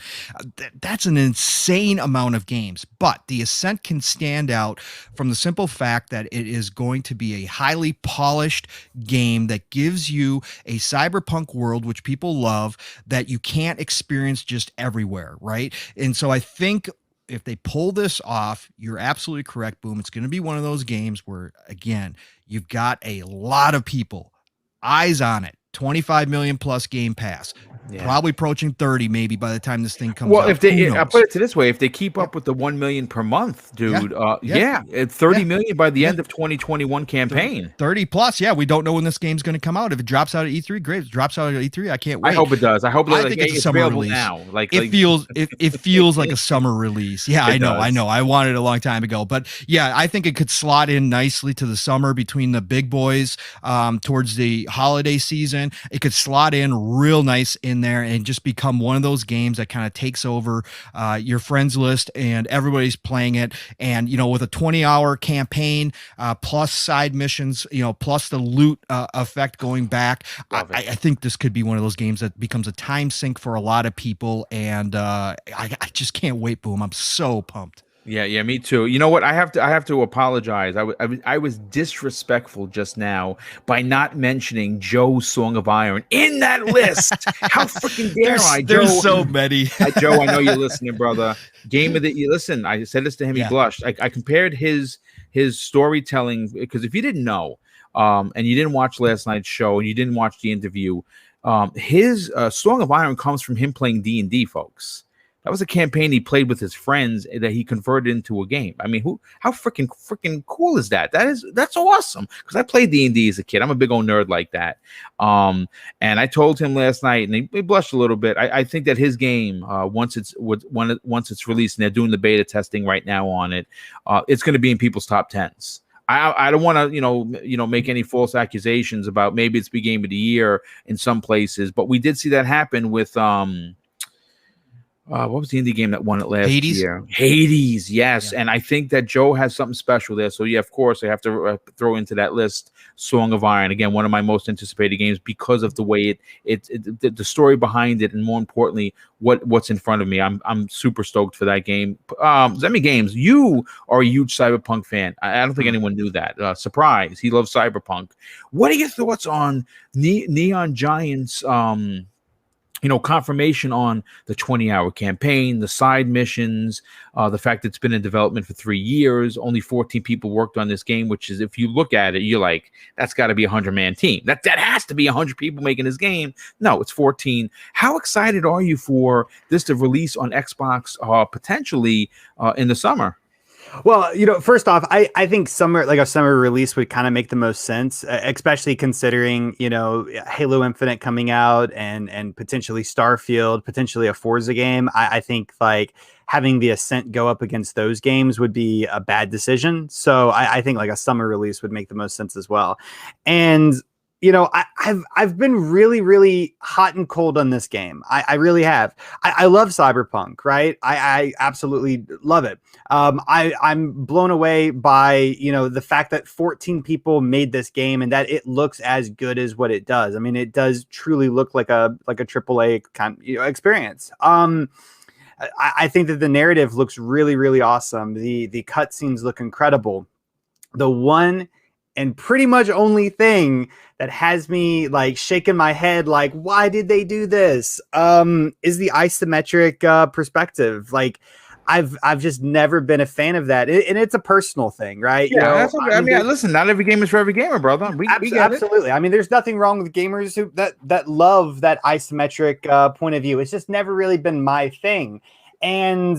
That's an insane amount of games, but the Ascent can stand out from the simple fact that it is going to be a highly polished game that gives you a cyberpunk world, which people love, that you can't experience just everywhere, right? And so I think if they pull this off, you're absolutely correct, Boom. It's going to be one of those games where, again, you've got a lot of people eyes on it. 25 million plus Game Pass. Yeah. Probably approaching 30 maybe by the time this thing comes out. Well, I put it to this way, if they keep up with the 1 million per month, dude, 30 million by the end of 2021 campaign. 30 plus, yeah. We don't know when this game's going to come out. If it drops out at E3, great. If it drops out at E3, I can't wait. I hope it does. I think it's a summer release now. It feels like a summer release. Yeah, I know. I wanted it a long time ago, but yeah, I think it could slot in nicely to the summer between the big boys towards the holiday season. It could slot in real nice in there and just become one of those games that kind of takes over your friends list and everybody's playing it. And, with a 20-hour campaign plus side missions, plus the loot effect going back, I think this could be one of those games that becomes a time sink for a lot of people. And I just can't wait, Boom. I'm so pumped. Yeah, me too. You know what? I have to apologize. I was disrespectful just now by not mentioning Joe's Song of Iron in that list. How freaking dare I, Joe? There's so many. Joe, I know you're listening, brother. Game of the listen. I said this to him. He blushed. I compared his storytelling, because if you didn't know, and you didn't watch last night's show and you didn't watch the interview, his Song of Iron comes from him playing D&D, folks. That was a campaign he played with his friends that he converted into a game. I mean, how freaking cool is that? That's awesome. Because I played D&D as a kid. I'm a big old nerd like that. And I told him last night, and he blushed a little bit. I think that his game, once it's released, and they're doing the beta testing right now on it, it's going to be in people's top 10s. I don't want to make any false accusations about maybe it's big game of the year in some places, but we did see that happen with what was the indie game that won it last year? Hades, yes. Yeah. And I think that Joe has something special there. So, yeah, of course, I have to throw into that list Song of Iron. Again, one of my most anticipated games because of the way the story behind it, and more importantly, what's in front of me. I'm super stoked for that game. Zemi Games, you are a huge Cyberpunk fan. I don't think anyone knew that. Surprise, he loves Cyberpunk. What are your thoughts on Neon Giant's confirmation on the 20-hour campaign, the side missions, the fact that it's been in development for 3 years, only 14 people worked on this game, which is, if you look at it, you're like, that's got to be a 100-man team. That has to be 100 people making this game. No, it's 14. How excited are you for this to release on Xbox potentially in the summer? Well, first off, I think a summer release would kind of make the most sense, especially considering, Halo Infinite coming out and potentially Starfield, potentially a Forza game. I think like having the Ascent go up against those games would be a bad decision. So I think like a summer release would make the most sense as well. And I've been really, really hot and cold on this game. I really have. I love Cyberpunk, right? I absolutely love it. I'm blown away by, the fact that 14 people made this game and that it looks as good as what it does. I mean, it does truly look like a AAA kind of, experience. I think that the narrative looks really, really awesome. The cutscenes look incredible. The one and pretty much only thing that has me like shaking my head, like, why did they do this? Is the isometric perspective. Like, I've just never been a fan of that, and it's a personal thing, right? Yeah, that's okay. I mean, listen, not every game is for every gamer, brother. We get absolutely. I mean, there's nothing wrong with gamers that love that isometric point of view. It's just never really been my thing. And,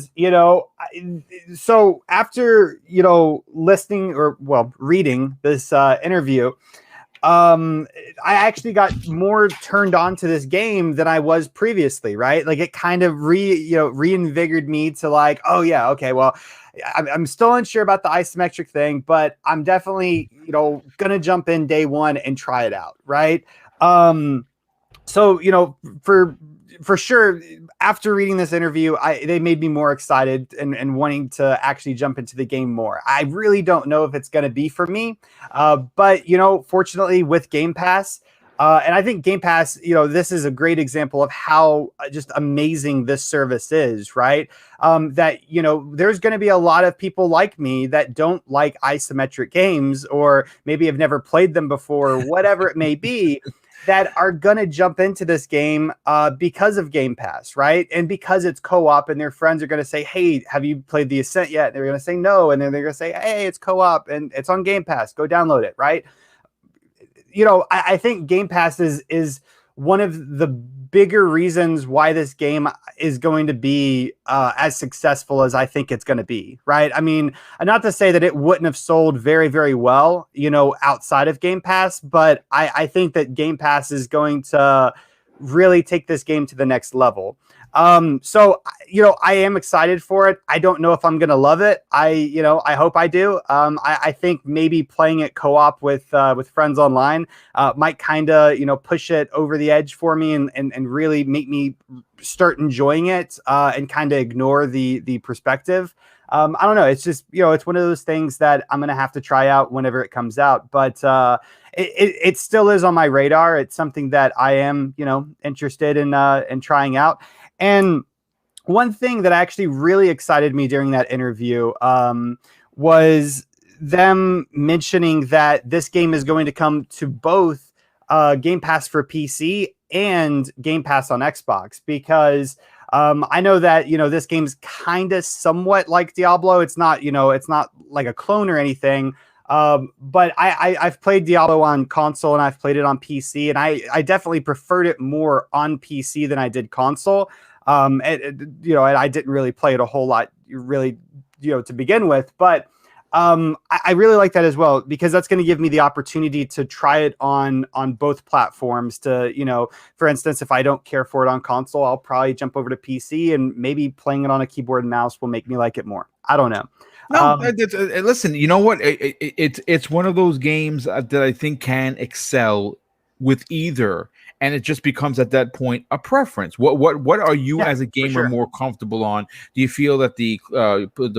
so after, reading this interview, I actually got more turned on to this game than I was previously, right? Like it kind of reinvigorated me to like, oh yeah, okay, well, I'm still unsure about the isometric thing, but I'm definitely, gonna jump in day one and try it out, right? So, for sure, after reading this interview, they made me more excited and wanting to actually jump into the game more. I really don't know if it's going to be for me, but fortunately with Game Pass, and I think Game Pass, this is a great example of how just amazing this service is, right? That there's going to be a lot of people like me that don't like isometric games, or maybe have never played them before, or whatever it may be, that are going to jump into this game because of Game Pass, right? And because it's co-op, and their friends are going to say, hey, have you played the Ascent yet? And they're going to say no. And then they're going to say, hey, it's co-op and it's on Game Pass. Go download it, right? I think Game Pass is one of the bigger reasons why this game is going to be as successful as I think it's going to be, right? I mean, not to say that it wouldn't have sold very, very well, outside of Game Pass, but I think that Game Pass is going to really take this game to the next level. So, I am excited for it. I don't know if I'm going to love it. I hope I do. I think maybe playing it co-op with friends online, might kind of, push it over the edge for me and really make me start enjoying it, and kind of ignore the perspective. I don't know. It's just, it's one of those things that I'm going to have to try out whenever it comes out, but, it still is on my radar. It's something that I am, interested in trying out. And one thing that actually really excited me during that interview was them mentioning that this game is going to come to both Game Pass for PC and Game Pass on Xbox, because I know that, this game's kind of somewhat like Diablo. It's not, it's not like a clone or anything. But I've played Diablo on console and I've played it on PC, and I definitely preferred it more on PC than I did console. And I didn't really play it a whole lot, really, to begin with, but I really like that as well, because that's going to give me the opportunity to try it on both platforms. To, for instance, if I don't care for it on console, I'll probably jump over to PC, and maybe playing it on a keyboard and mouse will make me like it more. I don't know. No, listen, you know what? It's one of those games that I think can excel with either, and it just becomes at that point a preference. What are you as a gamer more comfortable on? Do you feel that the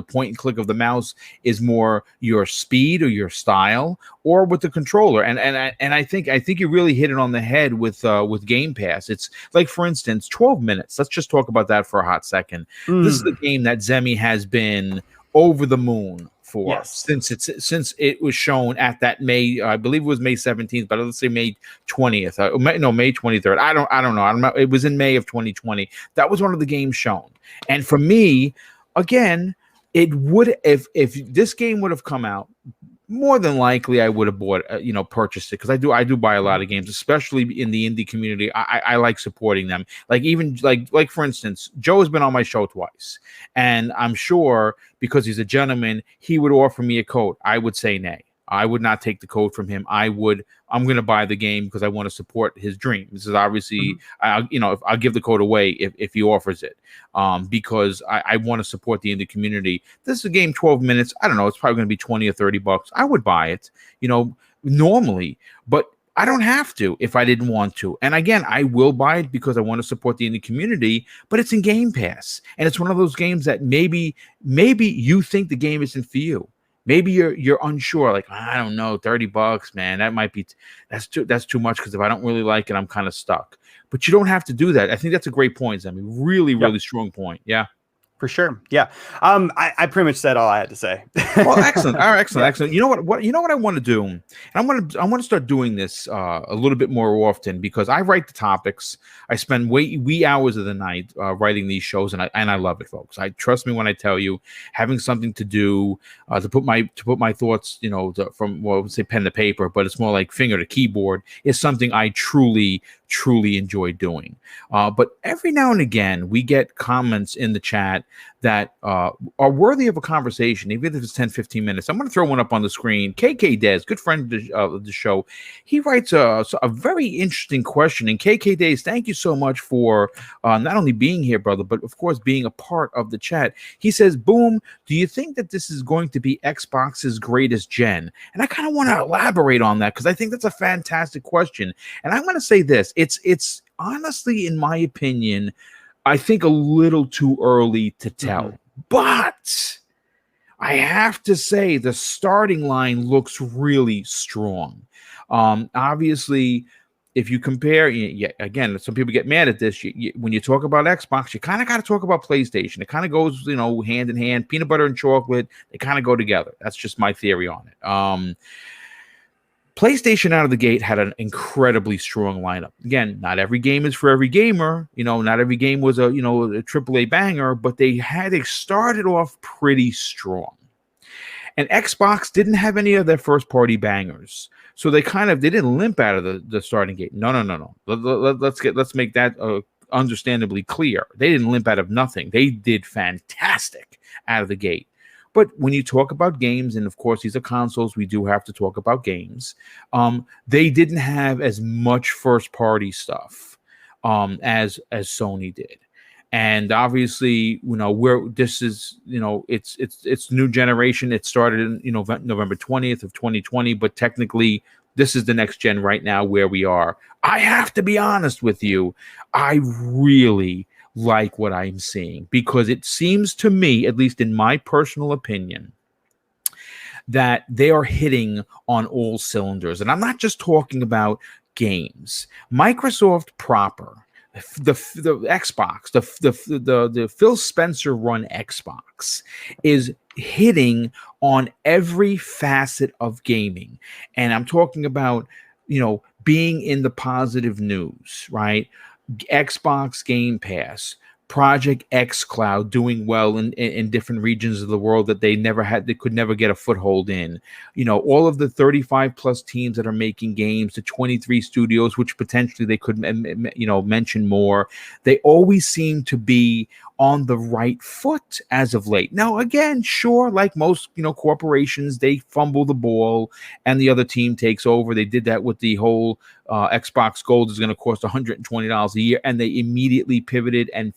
point and click of the mouse is more your speed or your style, or with the controller? And I think you really hit it on the head with Game Pass. It's like, for instance, 12 minutes. Let's just talk about that for a hot second. This is the game that Zemi has been over the moon for since it was shown at that May, I believe it was May 17th, but let's say May 20th. May 23rd. I don't know. It was in May of 2020. That was one of the games shown. And for me, again, it would if this game would have come out, more than likely I would have purchased it, because I do buy a lot of games, especially in the indie community. I like supporting them. Like even like for instance, Joe has been on my show twice, and I'm sure because he's a gentleman, he would offer me a code. I would say nay. I would not take the code from him. I'm going to buy the game because I want to support his dream. This is obviously, if I'll give the code away if he offers it, because I want to support the indie community. This is a game, 12 minutes. I don't know. It's probably going to be $20 or $30. I would buy it, normally, but I don't have to if I didn't want to. And again, I will buy it because I want to support the indie community, but it's in Game Pass. And it's one of those games that maybe you think the game isn't for you. Maybe you're unsure, like, I don't know, $30, man. That might be that's too much, because if I don't really like it, I'm kind of stuck. But you don't have to do that. I think that's a great point, Zemi. Really strong point. Yeah. For sure. Yeah. I pretty much said all I had to say. Well, excellent. All right, excellent. You know what I want to do? And I want to start doing this a little bit more often, because I write the topics. I spend wee hours of the night writing these shows, and I love it, folks. Trust me when I tell you, having something to do to put my thoughts, I would say pen to paper, but it's more like finger to keyboard, is something I truly enjoy doing. But every now and again, we get comments in the chat that are worthy of a conversation, even if it's 10, 15 minutes. I'm going to throw one up on the screen. KK Des, good friend of the show, he writes a very interesting question. And KK Des, thank you so much for not only being here, brother, but of course being a part of the chat. He says, Boom, do you think that this is going to be Xbox's greatest gen? And I kind of want to elaborate on that, because I think that's a fantastic question. And I'm going to say this. It's honestly, in my opinion, I think a little too early to tell. But I have to say the starting line looks really strong. Obviously, if you compare, again, some people get mad at this. When you talk about Xbox, you kind of got to talk about PlayStation. It kind of goes, hand in hand. Peanut butter and chocolate, they kind of go together. That's just my theory on it. PlayStation out of the gate had an incredibly strong lineup. Again, not every game is for every gamer. Not every game was a AAA banger, but they started off pretty strong. And Xbox didn't have any of their first party bangers. So they didn't limp out of the starting gate. No. Let's make that understandably clear. They didn't limp out of nothing. They did fantastic out of the gate. But when you talk about games, and of course these are consoles, we do have to talk about games. They didn't have as much first party stuff as Sony did. And obviously, where this is, it's new generation. It started in November 20th of 2020, but technically this is the next gen right now where we are. I have to be honest with you. I really like what I'm seeing, because it seems to me, at least in my personal opinion, that they are hitting on all cylinders. And I'm not just talking about games. Microsoft proper, the Xbox, the Phil Spencer run Xbox is hitting on every facet of gaming. And I'm talking about, being in the positive news, right? Xbox Game Pass, Project X Cloud doing well in different regions of the world that they could never get a foothold in. All of the 35 plus teams that are making games, the 23 studios, which potentially they could, mention more. They always seem to be on the right foot as of late. Now, again, sure, like most, corporations, they fumble the ball and the other team takes over. They did that with the whole Xbox Gold is going to cost $120 a year, and they immediately pivoted and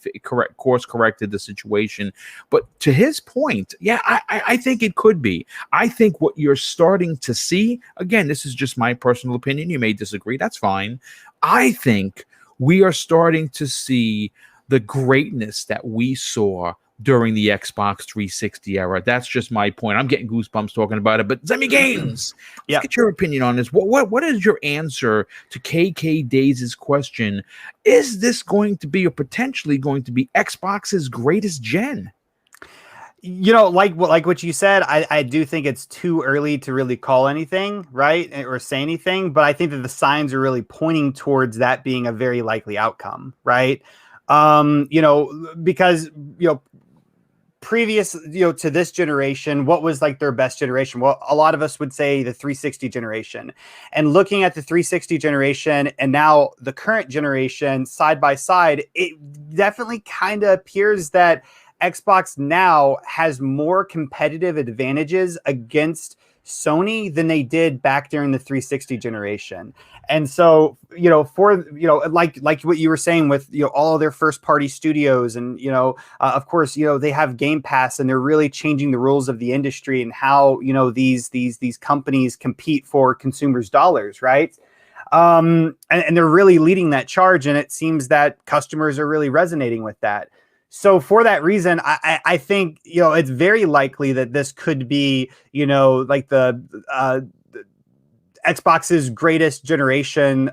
course corrected the situation. But to his point, yeah, I think it could be. I think what you're starting to see, again, this is just my personal opinion. You may disagree. That's fine. I think we are starting to see the greatness that we saw during the Xbox 360 era. That's just my point. I'm getting goosebumps talking about it. But Zemi Games, let's get your opinion on this. What is your answer to KK Days' question? Is this going to be, or potentially going to be, Xbox's greatest gen? Like what you said, I do think it's too early to really call anything, right, or say anything. But I think that the signs are really pointing towards that being a very likely outcome, right? Because previous, to this generation, what was like their best generation? Well, a lot of us would say the 360 generation. And looking at the 360 generation and now the current generation side by side, it definitely kind of appears that Xbox now has more competitive advantages against Sony than they did back during the 360 generation. And so, like what you were saying with, all of their first party studios and, of course, they have Game Pass and they're really changing the rules of the industry and how, these companies compete for consumers' dollars, right? And they're really leading that charge. And it seems that customers are really resonating with that. So for that reason, I think, it's very likely that this could be, like the Xbox's greatest generation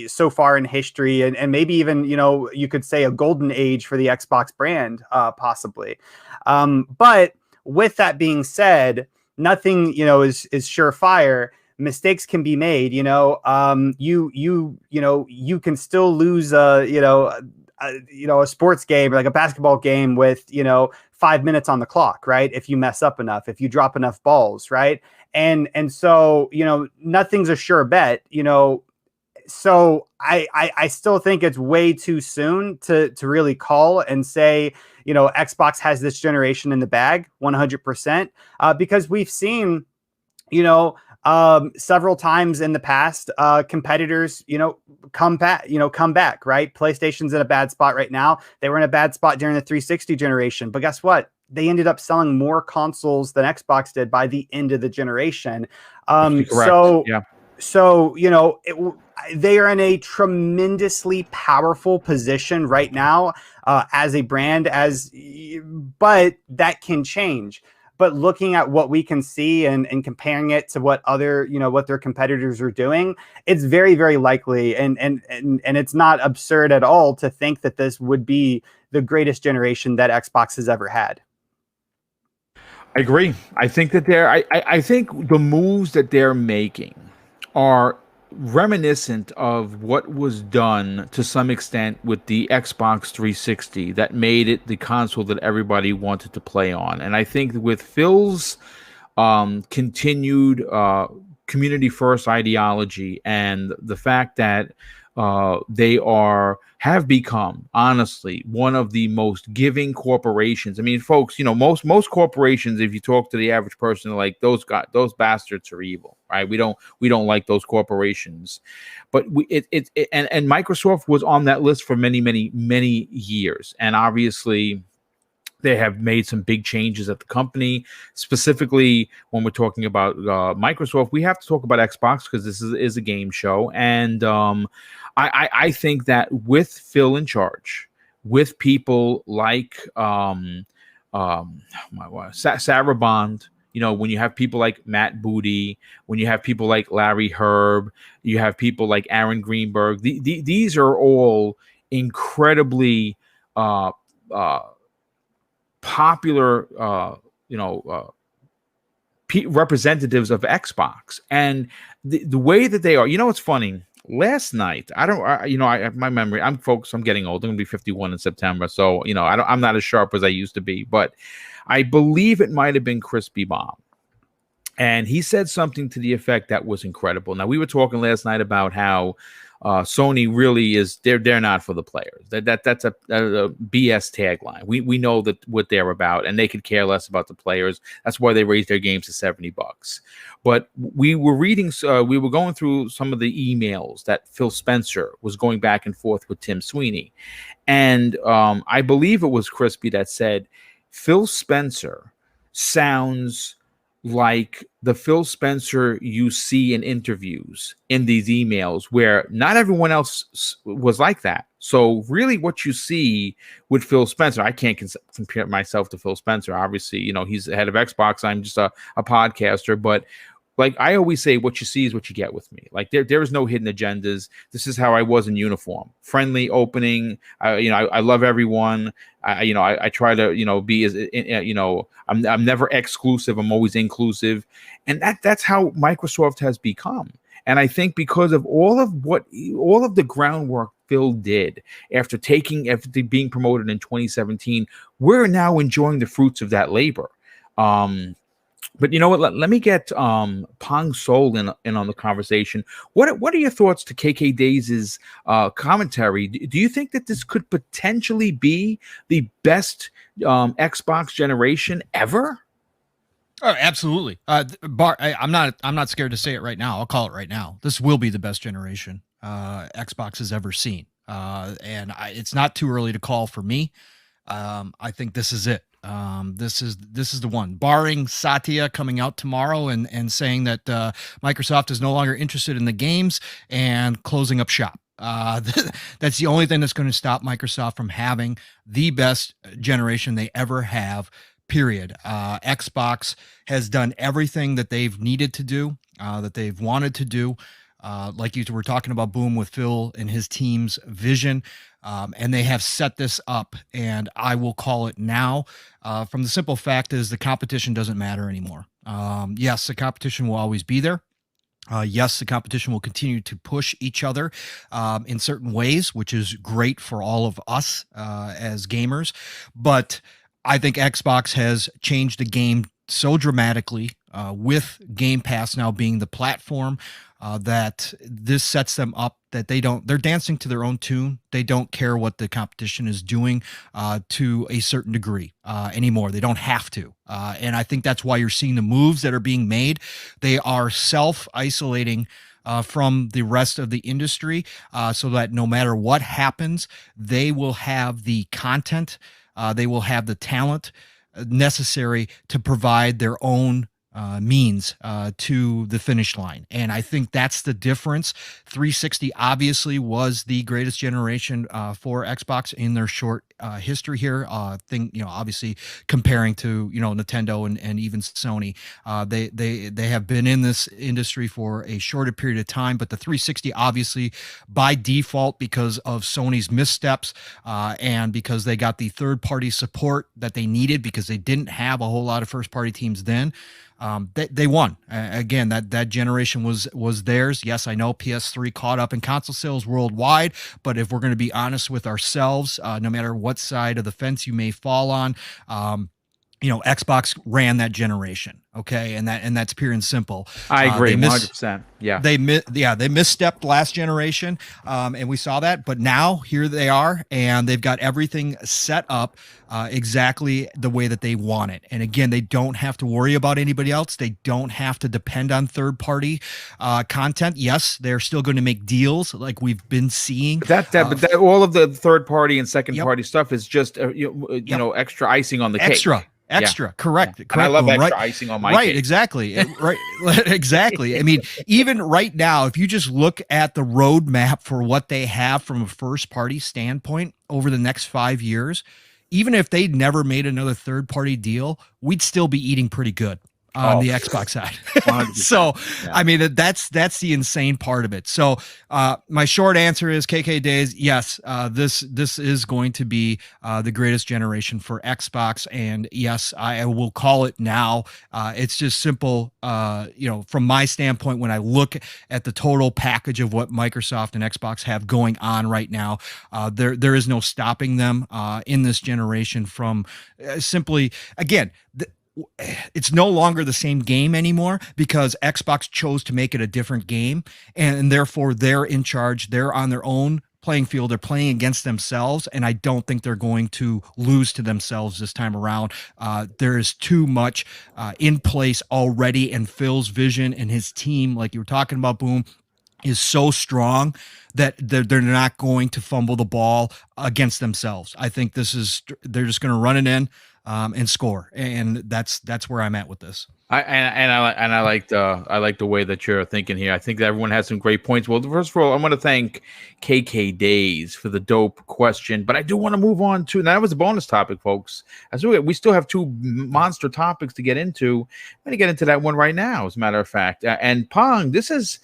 so far in history. And maybe even, you could say a golden age for the Xbox brand, possibly. But with that being said, nothing, is surefire. Mistakes can be made, you can still lose, a sports game, like a basketball game with, 5 minutes on the clock, right? If you mess up enough, if you drop enough balls, right? And so, nothing's a sure bet, so I still think it's way too soon to really call and say, Xbox has this generation in the bag 100%, because we've seen, several times in the past, competitors, come back, right? PlayStation's in a bad spot right now. They were in a bad spot during the 360 generation, but guess what? They ended up selling more consoles than Xbox did by the end of the generation. So they are in a tremendously powerful position right now, as a brand, but that can change. But looking at what we can see and comparing it to what other, what their competitors are doing, it's very, very likely. And it's not absurd at all to think that this would be the greatest generation that Xbox has ever had. I agree. I think that I think the moves that they're making are reminiscent of what was done to some extent with the Xbox 360 that made it the console that everybody wanted to play on. And I think with Phil's continued community first ideology and the fact that they have become, honestly, one of the most giving corporations. I mean, folks, most corporations, if you talk to the average person, are like, those bastards are evil, right? We don't like those corporations. But and Microsoft was on that list for many, many, many years. And obviously, they have made some big changes at the company. Specifically, when we're talking about Microsoft, we have to talk about Xbox because this is a game show. And I think that with Phil in charge, with people like Sarah Bond, when you have people like Matt Booty, when you have people like Larry Herb, you have people like Aaron Greenberg. These are all incredibly popular, representatives of Xbox, and the way that they are. It's funny. Last night, my memory. I'm getting old. I'm gonna be 51 in September, so I'm not as sharp as I used to be. But I believe it might have been Crispy Bomb, and he said something to the effect that was incredible. Now, we were talking last night about how Sony really is they're not for the players. That's a BS tagline. We know that what they're about, and they could care less about the players. That's why they raised their games to $70. But we were going through some of the emails that Phil Spencer was going back and forth with Tim Sweeney, and I believe it was Crispy that said Phil Spencer sounds like the Phil Spencer you see in interviews in these emails, where not everyone else was like that. So really what you see with Phil Spencer, I can't compare myself to Phil Spencer. Obviously, he's the head of Xbox. I'm just a podcaster. But like I always say, what you see is what you get with me. Like there is no hidden agendas. This is how I was in uniform, friendly, opening. I love everyone. I try to, be as, I'm never exclusive. I'm always inclusive. And that's how Microsoft has become. And I think because of all of the groundwork Phil did after being promoted in 2017, we're now enjoying the fruits of that labor. But you know what? Let me get Pong Soul in on the conversation. What are your thoughts to KK Days' commentary? Do you think that this could potentially be the best Xbox generation ever? Oh, absolutely. I'm not scared to say it right now. I'll call it right now. This will be the best generation Xbox has ever seen. And it's not too early to call for me. I think this is it. This is the one, barring Satya coming out tomorrow and saying that Microsoft is no longer interested in the games and closing up shop. That's the only thing that's going to stop Microsoft from having the best generation they ever have. Period. Xbox has done everything that they've needed to do, that they've wanted to do. Like you were talking about, Boom, with Phil and his team's vision. And they have set this up, and I will call it now. From the simple fact is the competition doesn't matter anymore. Yes, the competition will always be there. Yes, the competition will continue to push each other in certain ways, which is great for all of us as gamers. But I think Xbox has changed the game so dramatically with Game Pass now being the platform that this sets them up that they're dancing to their own tune. They don't care what the competition is doing to a certain degree anymore. They don't have to. And I think that's why you're seeing the moves that are being made. They are self-isolating from the rest of the industry so that no matter what happens, they will have the content, they will have the talent necessary to provide their own means to the finish line. And I think that's the difference. 360 obviously was the greatest generation for Xbox in their short history here. Obviously comparing to, Nintendo and even Sony, they have been in this industry for a shorter period of time, but the 360 obviously by default, because of Sony's missteps and because they got the third-party support that they needed because they didn't have a whole lot of first-party teams then, they won. Again, that generation was theirs. Yes, I know PS3 caught up in console sales worldwide, but if we're going to be honest with ourselves, no matter what side of the fence you may fall on, Xbox ran that generation. Okay. And that's pure and simple. I agree. 100%. Yeah. They misstepped last generation. And we saw that, but now here they are, and they've got everything set up exactly the way that they want it. And again, they don't have to worry about anybody else. They don't have to depend on third party content. Yes, they're still going to make deals like we've been seeing. But all of the third party and second party stuff is just, extra icing on the cake. Extra, correct. And I love extra icing on my cake. Exactly. Right, exactly. I mean, even right now, if you just look at the roadmap for what they have from a first-party standpoint over the next 5 years, even if they never made another third-party deal, we'd still be eating pretty good on the Xbox side. So, yeah. I mean, that's the insane part of it. So, my short answer is KK Days. Yes, this is going to be the greatest generation for Xbox, and yes, I will call it now. It's just simple. From my standpoint, when I look at the total package of what Microsoft and Xbox have going on right now, there is no stopping them in this generation from simply, again, it's no longer the same game anymore because Xbox chose to make it a different game, and therefore they're in charge. They're on their own playing field. They're playing against themselves, and I don't think they're going to lose to themselves this time around. There is too much in place already, and Phil's vision and his team, like you were talking about, Boom, is so strong that they're not going to fumble the ball against themselves. I think they're just going to run it in and score. And that's where I'm at with this. I like the way that you're thinking here. I think that everyone has some great points. Well, first of all, I want to thank KK Days for the dope question, but I do want to move on to, and that was a bonus topic, folks. We still have two monster topics to get into. I'm going to get into that one right now, as a matter of fact. And Pong, this is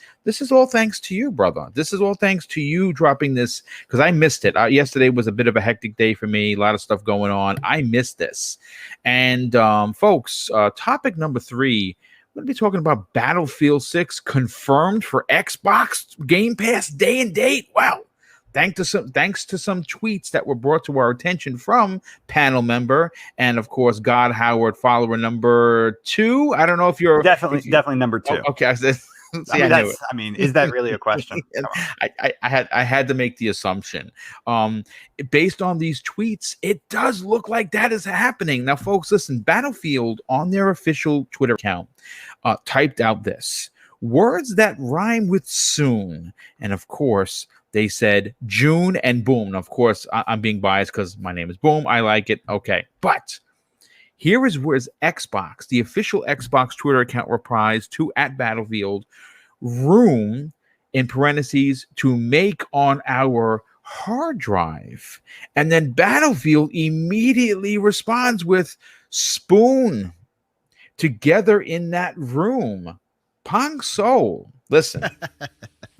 all thanks to you, brother. This is all thanks to you dropping this, because I missed it. Yesterday was a bit of a hectic day for me. A lot of stuff going on. I missed this. And folks, topic number 3, we're going to be talking about Battlefield 6 confirmed for Xbox Game Pass day and date. Well, thanks to some tweets that were brought to our attention from panel member and, of course, God Howard follower number 2. I don't know if you're definitely number 2. Oh, okay, I said. See, I mean, is that really a question? I had to make the assumption. Based on these tweets, it does look like that is happening. Now, folks, listen, Battlefield on their official Twitter account typed out this: words that rhyme with soon. And of course, they said June and boom. And of course, I'm being biased because my name is Boom. I like it. Okay. But here is where Xbox, the official Xbox Twitter account, replies to @Battlefield, room in parentheses to make on our hard drive. And then Battlefield immediately responds with spoon together in that room. Pong Soul. Listen.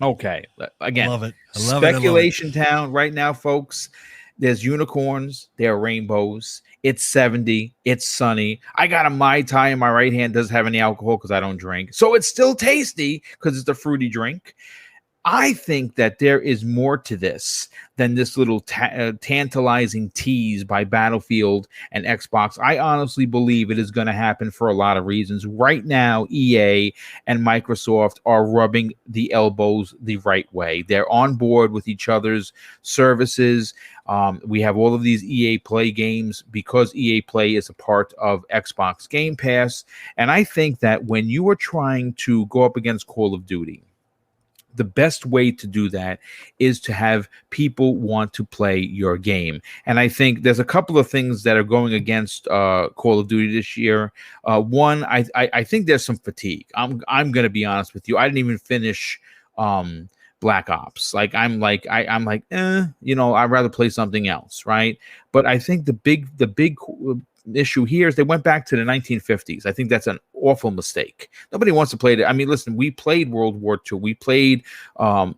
Okay. Again, love it. Speculation Town right now, folks. There's unicorns, there are rainbows. It's 70. It's sunny. I got a Mai Tai in my right hand. Doesn't have any alcohol because I don't drink. So it's still tasty because it's a fruity drink. I think that there is more to this than this little tantalizing tease by Battlefield and Xbox. I honestly believe it is going to happen for a lot of reasons. Right now, EA and Microsoft are rubbing the elbows the right way. They're on board with each other's services. We have all of these EA Play games because EA Play is a part of Xbox Game Pass. And I think that when you are trying to go up against Call of Duty, the best way to do that is to have people want to play your game. And I think there's a couple of things that are going against Call of Duty this year. One, I think there's some fatigue. I'm going to be honest with you. I didn't even finish Black Ops. I'm like, I'd rather play something else, right? But I think the big issue here is they went back to the 1950s. I think that's an awful mistake. Nobody wants to play it. I mean, listen, we played World War II. We played, World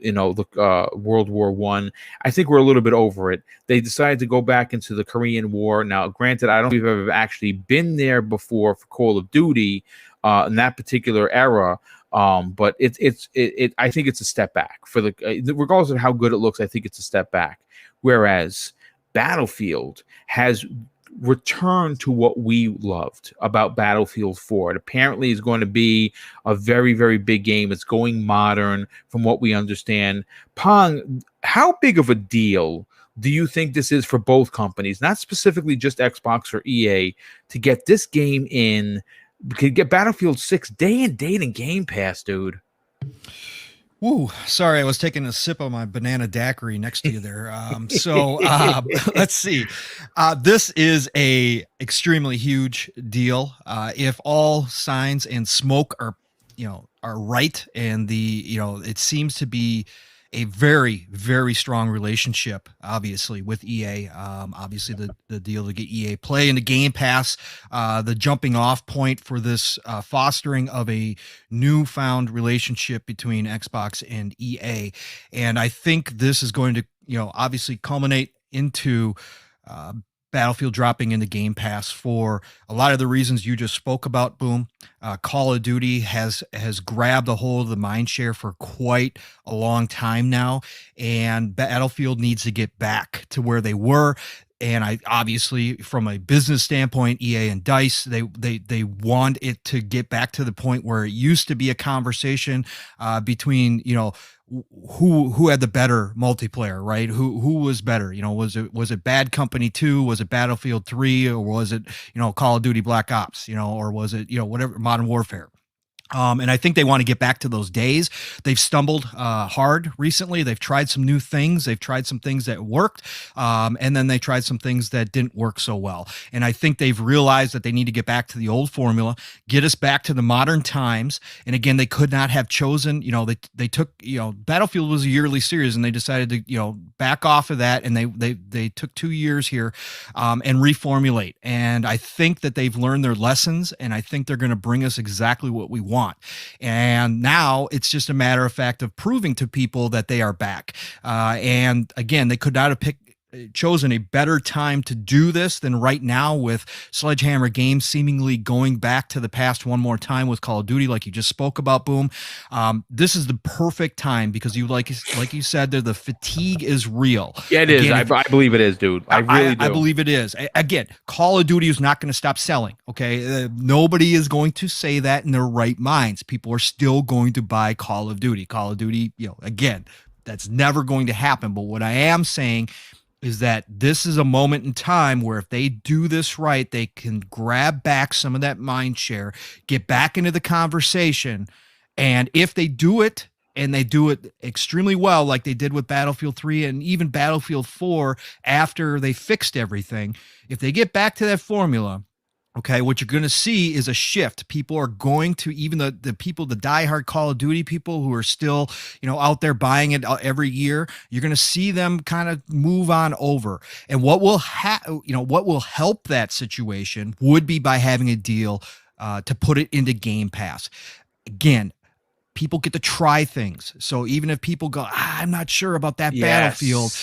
War One. I think we're a little bit over it. They decided to go back into the Korean War. Now, granted, I don't think we've ever actually been there before for Call of Duty in that particular era. But I think it's a step back for regardless of how good it looks. I think it's a step back. Whereas Battlefield has return to what we loved about Battlefield 4. It apparently is going to be a very, very big game. It's going modern from what we understand. Pong, how big of a deal do you think this is for both companies, not specifically just Xbox or EA, to get this game in, get Battlefield 6 day and date in Game Pass, dude? Ooh, sorry, I was taking a sip of my banana daiquiri next to you there. Let's see. This is a extremely huge deal. If all signs and smoke are right, and it seems to be a very, very strong relationship, obviously, with EA. Obviously, the deal to get EA Play into Game Pass, the jumping off point for this fostering of a newfound relationship between Xbox and EA. And I think this is going to, obviously culminate into Battlefield dropping into Game Pass for a lot of the reasons you just spoke about, Boom. Call of Duty has grabbed a hold of the mind share for quite a long time now, and Battlefield needs to get back to where they were. And I obviously, from a business standpoint, EA and DICE, they want it to get back to the point where it used to be a conversation between, who had the better multiplayer, right? Who was better? Was it Bad Company 2? Was it Battlefield 3? Or was it, Call of Duty Black Ops, or was it, whatever, Modern Warfare? And I think they want to get back to those days. They've stumbled hard recently. They've tried some new things. They've tried some things that worked. And then they tried some things that didn't work so well. And I think they've realized that they need to get back to the old formula, get us back to the modern times. And again, they could not have chosen, they took, Battlefield was a yearly series and they decided to, back off of that. And they took 2 years here and reformulate. And I think that they've learned their lessons, and I think they're going to bring us exactly what we want. And now it's just a matter of fact of proving to people that they are back. And again, they could not have chosen a better time to do this than right now, with Sledgehammer Games seemingly going back to the past one more time with Call of Duty, like you just spoke about, Boom. This is the perfect time because like you said there, the fatigue is real. Yeah, it is. I believe it is, dude. I really do. I believe it is. Again, Call of Duty is not going to stop selling. Okay, nobody is going to say that in their right minds. People are still going to buy Call of Duty. Call of Duty, again, that's never going to happen. But what I am saying is that this is a moment in time where if they do this right, they can grab back some of that mind share, get back into the conversation. And if they do it, and they do it extremely well, like they did with Battlefield 3 and even Battlefield 4 after they fixed everything, if they get back to that formula, okay, what you're going to see is a shift. People are going to, even the people, the diehard Call of Duty people who are still, out there buying it every year, you're going to see them kind of move on over. And what will what will help that situation would be by having a deal to put it into Game Pass. Again, people get to try things. So even if people go, I'm not sure about that Battlefield,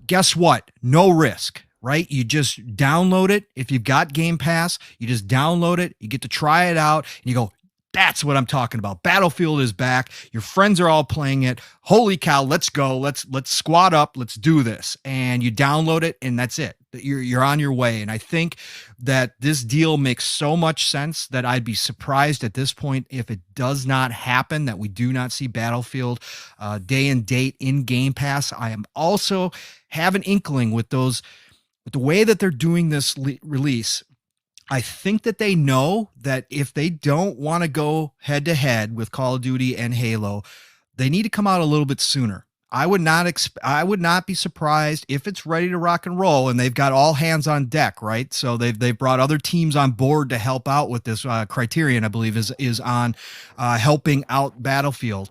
guess what? No risk. Right? You just download it. If you've got Game Pass, you just download it. You get to try it out and you go, that's what I'm talking about. Battlefield is back. Your friends are all playing it. Holy cow, let's go. Let's squad up. Let's do this. And you download it and that's it. You're on your way. And I think that this deal makes so much sense that I'd be surprised at this point if it does not happen, that we do not see Battlefield day and date in Game Pass. I am also have an inkling with the way that they're doing this release. I think that they know that if they don't want to go head to head with Call of Duty and Halo, they need to come out a little bit sooner. I would not be surprised if it's ready to rock and roll and they've got all hands on deck, right? So they've brought other teams on board to help out with this. Criterion, I believe, is on helping out Battlefield.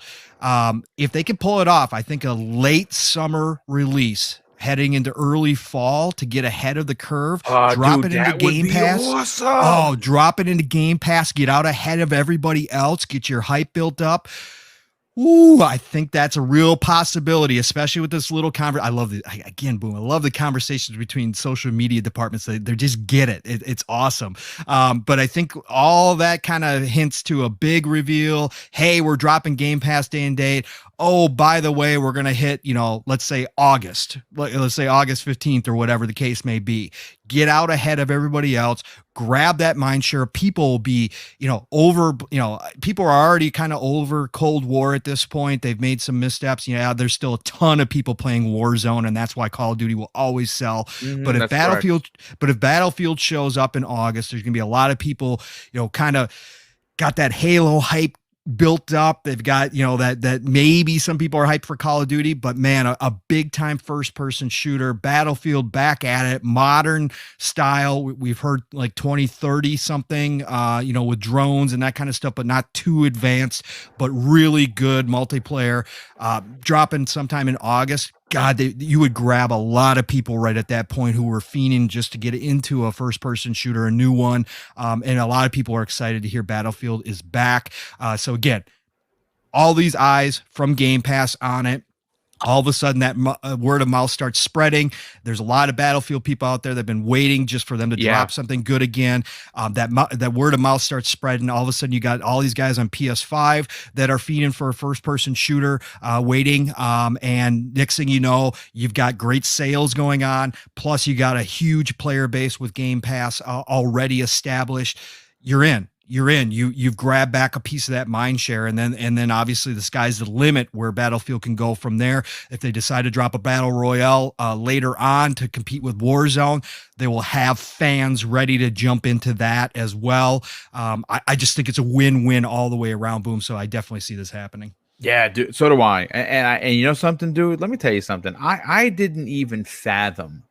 If they can pull it off, I think a late summer release heading into early fall to get ahead of the curve, drop it into Game Pass. Awesome. Oh, drop it into Game Pass, get out ahead of everybody else, get your hype built up. Ooh, I think that's a real possibility, especially with this little conversation. I love Boom. I love the conversations between social media departments. They just get it. It's awesome. But I think all that kind of hints to a big reveal. Hey, we're dropping Game Pass day and date. Oh, by the way, we're going to hit, let's say August 15th or whatever the case may be. Get out ahead of everybody else, grab that mind share. People will be, people are already kind of over Cold War at this point. They've made some missteps. There's still a ton of people playing Warzone, and that's why Call of Duty will always sell. But if Battlefield shows up in August, there's going to be a lot of people, kind of got that Halo hype built up. They've got, that maybe some people are hyped for Call of Duty, but man, a big time first person shooter, Battlefield back at it, modern style. We've heard like 2030 something, with drones and that kind of stuff, but not too advanced, but really good multiplayer, dropping sometime in August. God, you would grab a lot of people right at that point who were fiending just to get into a first-person shooter, a new one. And a lot of people are excited to hear Battlefield is back. So again, all these eyes from Game Pass on it. All of a sudden, that word of mouth starts spreading. There's a lot of Battlefield people out there that have been waiting just for them to drop something good again. That word of mouth starts spreading. All of a sudden, you got all these guys on PS5 that are feeding for a first-person shooter, waiting. And next thing you know, you've got great sales going on. Plus, you got a huge player base with Game Pass already established. You're in. you're in. You've grabbed back a piece of that mind share, and then obviously the sky's the limit where Battlefield can go from there. If they decide to drop a battle royale later on to compete with Warzone, they will have fans ready to jump into that as well. I just think it's a win-win all the way around, Boom. So I definitely see this happening. Yeah, dude. So do I. And you know something, dude? Let me tell you something. I didn't even fathom.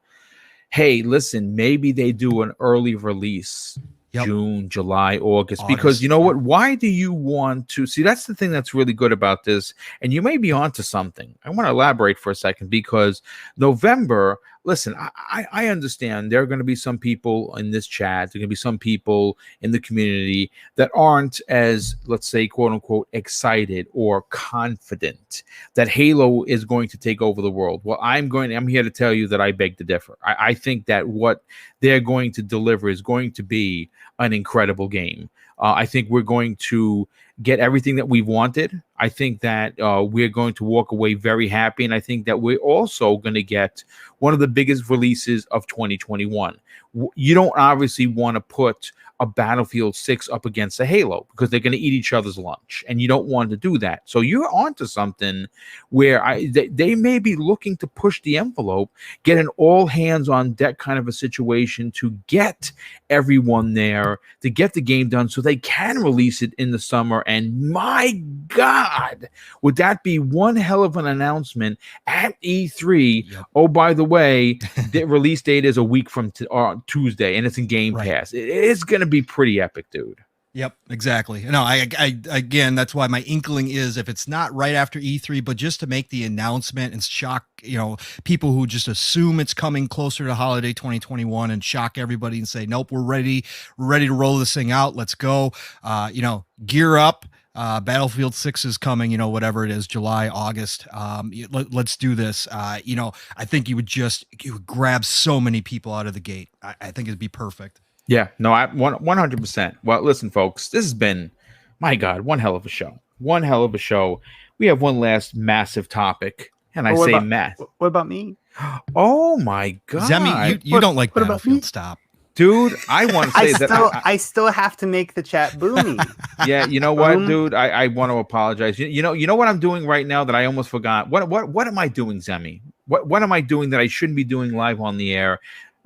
Hey, listen, maybe they do an early release. Yep. June, July, August, because you know what? Why do you want to see? That's the thing that's really good about this. And you may be onto something. I want to elaborate for a second, because November, listen, I understand there are going to be some people in this chat, there are going to be some people in the community that aren't as, let's say, quote unquote, excited or confident that Halo is going to take over the world. Well, I'm here to tell you that I beg to differ. I think that what they're going to deliver is going to be an incredible game. I think we're going to get everything that we've wanted. I think that we're going to walk away very happy. And I think that we're also going to get one of the biggest releases of 2021. You don't obviously want to put a Battlefield 6 up against a Halo, because they're going to eat each other's lunch, and you don't want to do that. So you're onto something where they may be looking to push the envelope, get an all hands on deck kind of a situation to get everyone there, to get the game done so they can release it in the summer. And my God, would that be one hell of an announcement at E3? Yep. Oh, by the way, the release date is a week from Tuesday, and it's in Game Pass. It's going to be pretty epic, dude. Yep, exactly. No, I again, that's why my inkling is, if it's not right after E3, but just to make the announcement and shock, people who just assume it's coming closer to holiday 2021, and shock everybody and say, nope, we're ready to roll this thing out. Let's go. Gear up. Battlefield 6 is coming, whatever it is, July, August. Let's do this. I think you would grab so many people out of the gate. I think it'd be perfect. Yeah, no, 100%. Well, listen, folks, this has been, my God, one hell of a show. One hell of a show. We have one last massive topic, and Matt. What about me? Oh my God, Zemi, you don't like Battlefield? Stop, dude. I want to say I still have to make the chat boomy. Yeah, you know what, dude? I want to apologize. You know what I'm doing right now that I almost forgot. What am I doing, Zemi? What am I doing that I shouldn't be doing live on the air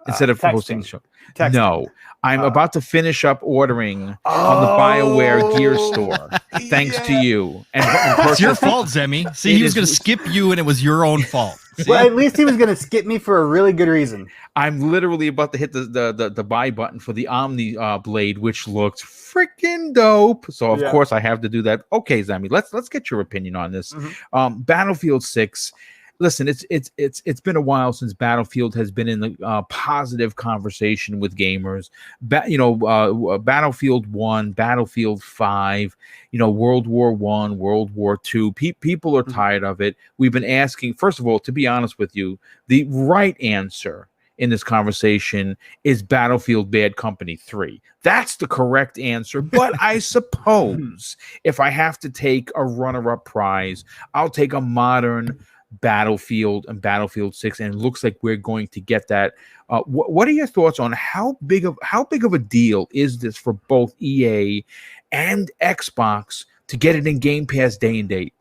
instead of hosting the show? Texting. No, I'm about to finish up ordering on the BioWare gear store. Thanks to you. And it's your fault, Zemi. See, he was going to skip you, and it was your own fault. See? Well, at least he was going to skip me for a really good reason. I'm literally about to hit the buy button for the Omni blade, which looked freaking dope. So of course I have to do that. Okay, Zemi, let's get your opinion on this. Mm-hmm. Battlefield 6. Listen, it's been a while since Battlefield has been in the positive conversation with gamers. Battlefield 1, Battlefield 5, World War 1, World War 2. People are tired of it. We've been asking, first of all, to be honest with you, the right answer in this conversation is Battlefield Bad Company 3. That's the correct answer. But I suppose if I have to take a runner-up prize, I'll take a modern Battlefield and Battlefield 6, and it looks like we're going to get that. What are your thoughts on how big of a deal is this for both EA and Xbox to get it in Game Pass day and date?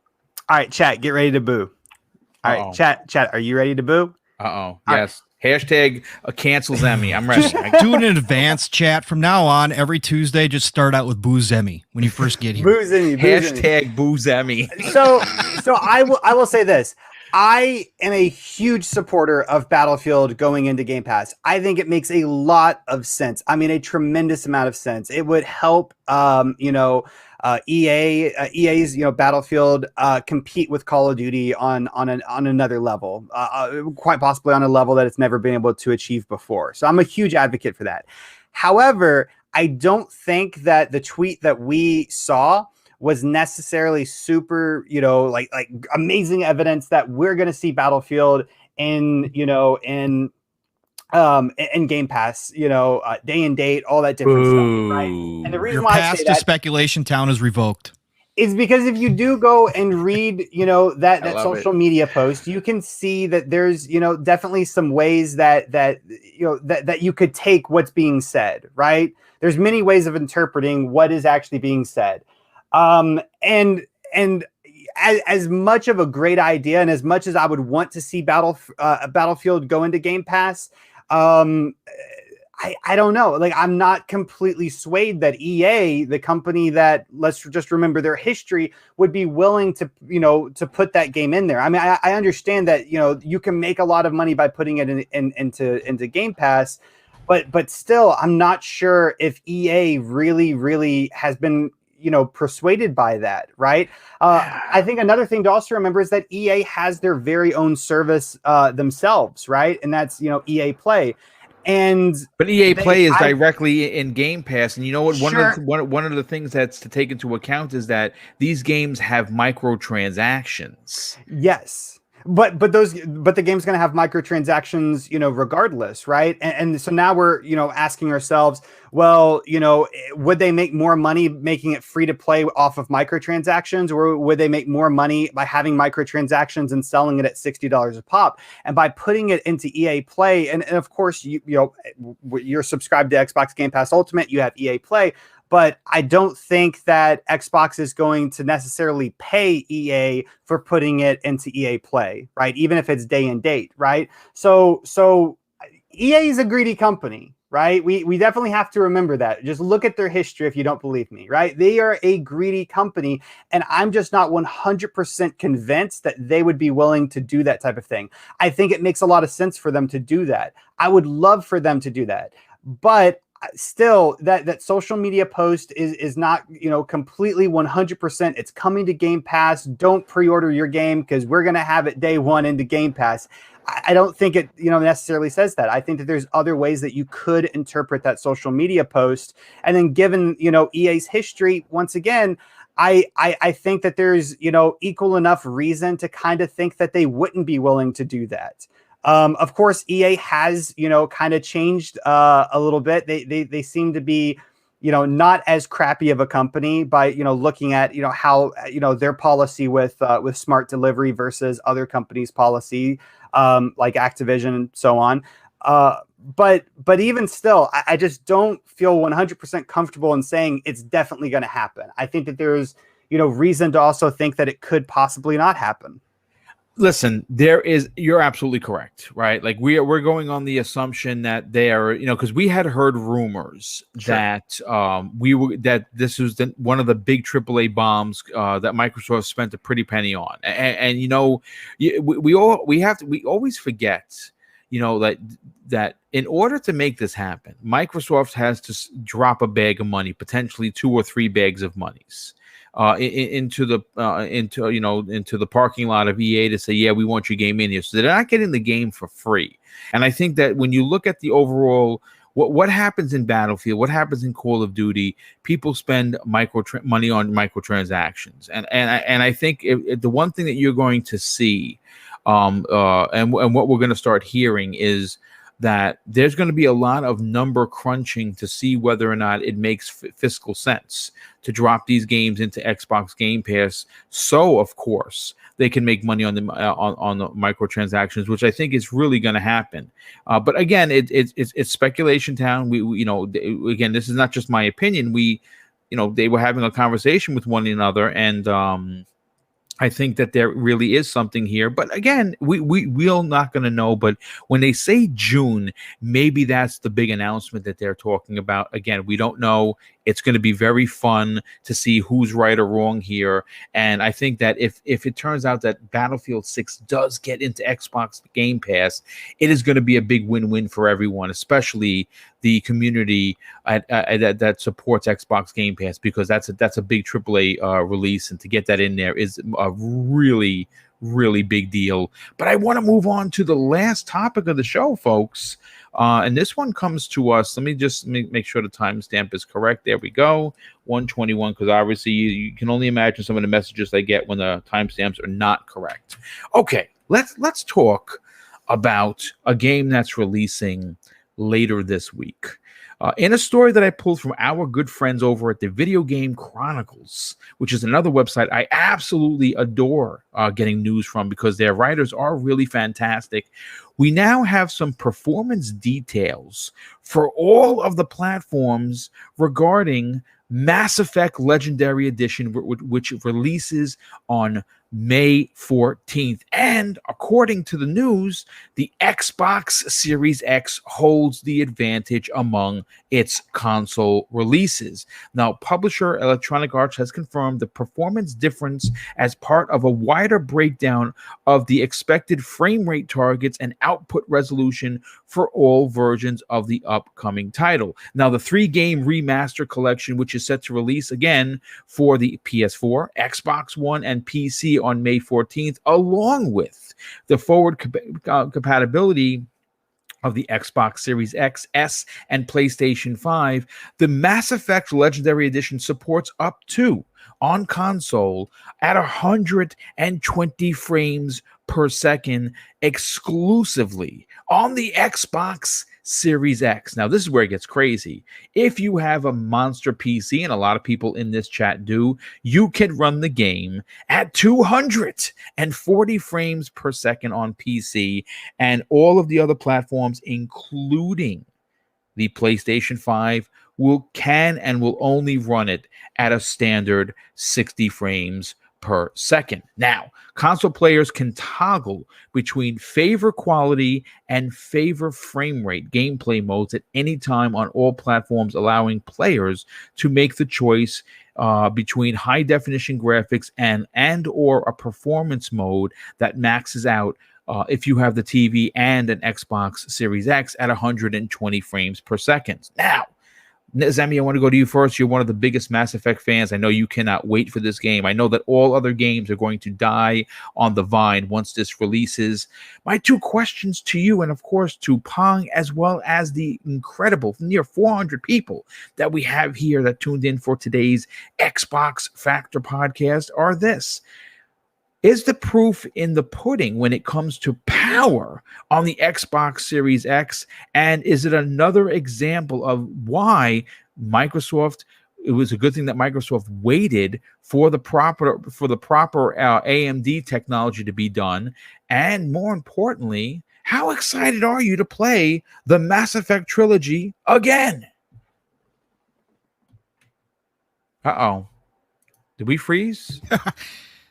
All right, chat, get ready to boo. All right, chat, are you ready to boo? Yes. Right. Hashtag cancel Zemi. I'm ready. Do it in advance, chat. From now on, every Tuesday, just start out with Boo Zemi when you first get here. Boo Zemi. Hashtag Boo Zemi. So I will say this. I am a huge supporter of Battlefield going into Game Pass. I think it makes a lot of sense. I mean, a tremendous amount of sense. It would help, EA's, Battlefield compete with Call of Duty on another level, quite possibly on a level that it's never been able to achieve before. So I'm a huge advocate for that. However, I don't think that the tweet that we saw was necessarily super, like amazing evidence that we're going to see Battlefield in Game Pass, day and date, all that different stuff, right? And the reason Your why pass to Speculation Town is revoked. is because if you do go and read, that social media post, you can see that there's, definitely some ways that you could take what's being said, right? There's many ways of interpreting what is actually being said. And as much of a great idea, and as much as I would want to see Battlefield go into Game Pass, I don't know. Like, I'm not completely swayed that EA, the company that, let's just remember their history, would be willing to, to put that game in there. I mean, I understand that, you can make a lot of money by putting it into Game Pass, but still, I'm not sure if EA really has been, persuaded by that, right? I think another thing to also remember is that EA has their very own service themselves, right? And that's, EA Play. But EA Play is directly in Game Pass, and you know what? Sure. One of the things that's to take into account is that these games have microtransactions. Yes, but the game's going to have microtransactions, regardless, right? And so now we're, asking ourselves, well, would they make more money making it free to play off of microtransactions, or would they make more money by having microtransactions and selling it at $60 a pop? And by putting it into EA Play, and of course, you're subscribed to Xbox Game Pass Ultimate, you have EA Play. But I don't think that Xbox is going to necessarily pay EA for putting it into EA Play, right? Even if it's day and date, right? So EA is a greedy company, right? We definitely have to remember that. Just look at their history if you don't believe me, right? They are a greedy company, and I'm just not 100% convinced that they would be willing to do that type of thing. I think it makes a lot of sense for them to do that. I would love for them to do that. But still, that social media post is not, completely 100%. It's coming to Game Pass. Don't pre-order your game because we're going to have it day one into Game Pass. I don't think it, necessarily says that. I think that there's other ways that you could interpret that social media post. And then given, EA's history, once again, I think that there's, equal enough reason to kind of think that they wouldn't be willing to do that. Of course, EA has, kind of changed a little bit. They seem to be, not as crappy of a company by, looking at, how, their policy with smart delivery versus other companies' policy, like Activision and so on. But even still, I just don't feel 100% comfortable in saying it's definitely going to happen. I think that there's, reason to also think that it could possibly not happen. Listen, you're absolutely correct, right? Like we're going on the assumption that they are, because we had heard rumors that that this was one of the big AAA bombs that Microsoft spent a pretty penny on, and we always forget, that in order to make this happen, Microsoft has to drop a bag of money, potentially 2 or 3 bags of monies. Into the parking lot of EA to say, yeah, we want your game in here. So they're not getting the game for free. And I think that when you look at the overall, what happens in Battlefield, what happens in Call of Duty, people spend money on microtransactions. And I think the one thing that you're going to see, and what we're going to start hearing is that there's going to be a lot of number crunching to see whether or not it makes fiscal sense to drop these games into Xbox Game Pass. So, of course, they can make money on the microtransactions, which I think is really going to happen. But again, it's speculation town. We again, this is not just my opinion. They were having a conversation with one another, and I think that there really is something here, but again, we're not going to know. But when they say June, maybe that's the big announcement that they're talking about. Again, we don't know. It's going to be very fun to see who's right or wrong here. And I think that if it turns out that Battlefield 6 does get into Xbox Game Pass, it is going to be a big win-win for everyone, especially the community that supports Xbox Game Pass, because that's a big AAA release, and to get that in there is a really, really big deal. But I want to move on to the last topic of the show, folks. And this one comes to us. Let me just make sure the timestamp is correct. There we go. 1:21, because obviously you can only imagine some of the messages I get when the timestamps are not correct. Okay, let's talk about a game that's releasing later this week. In a story that I pulled from our good friends over at the Video Game Chronicles, which is another website I absolutely adore getting news from because their writers are really fantastic, we now have some performance details for all of the platforms regarding Mass Effect Legendary Edition, which releases on May 14th. And according to the news, the Xbox Series X holds the advantage among its console releases. Now, publisher Electronic Arts has confirmed the performance difference as part of a wider breakdown of the expected frame rate targets and output resolution for all versions of the upcoming title. Now, the 3-game remaster collection, which is set to release again for the PS4, Xbox One, and PC on May 14th, along with the forward compatibility of the Xbox Series X, S, and PlayStation 5, the Mass Effect Legendary Edition supports up to, on console, at 120 frames per second exclusively on the Xbox Series X. Now, this is where it gets crazy. If you have a monster PC, and a lot of people in this chat do, you can run the game at 240 frames per second on PC, and all of the other platforms, including the PlayStation 5, can and will only run it at a standard 60 frames per second. Now, console players can toggle between favor quality and favor frame rate gameplay modes at any time on all platforms, allowing players to make the choice between high definition graphics and or a performance mode that maxes out if you have the TV and an Xbox Series X at 120 frames per second. Now, Zemi, I want to go to you first. You're one of the biggest Mass Effect fans. I know you cannot wait for this game. I know that all other games are going to die on the vine once this releases. My 2 questions to you, and of course to Pong, as well as the incredible near 400 people that we have here that tuned in for today's Xbox Factor podcast, are this. Is the proof in the pudding when it comes to power on the Xbox Series X? And is it another example of why Microsoft, it was a good thing that Microsoft waited for the proper AMD technology to be done? And more importantly, how excited are you to play the Mass Effect trilogy again? Uh-oh. Did we freeze?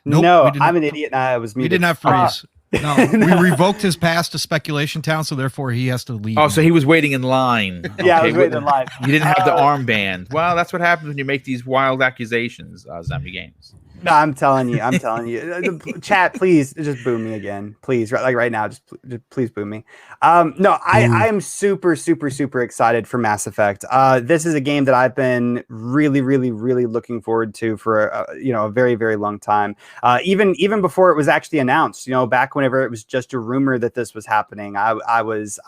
Nope, no, I'm an idiot. I was muted. We did not freeze. No, we revoked his pass to Speculation Town, so therefore he has to leave. Oh, so he was waiting in line. Yeah, I was waiting in line. You didn't have the armband. Well, that's what happens when you make these wild accusations, Zombie Games. No, I'm telling you. Chat, please just boo me again. Please, right now, just please boo me. No, I am super excited for Mass Effect. This is a game that I've been really looking forward to for a very, very long time. Even before it was actually announced, back whenever it was just a rumor that this was happening, I was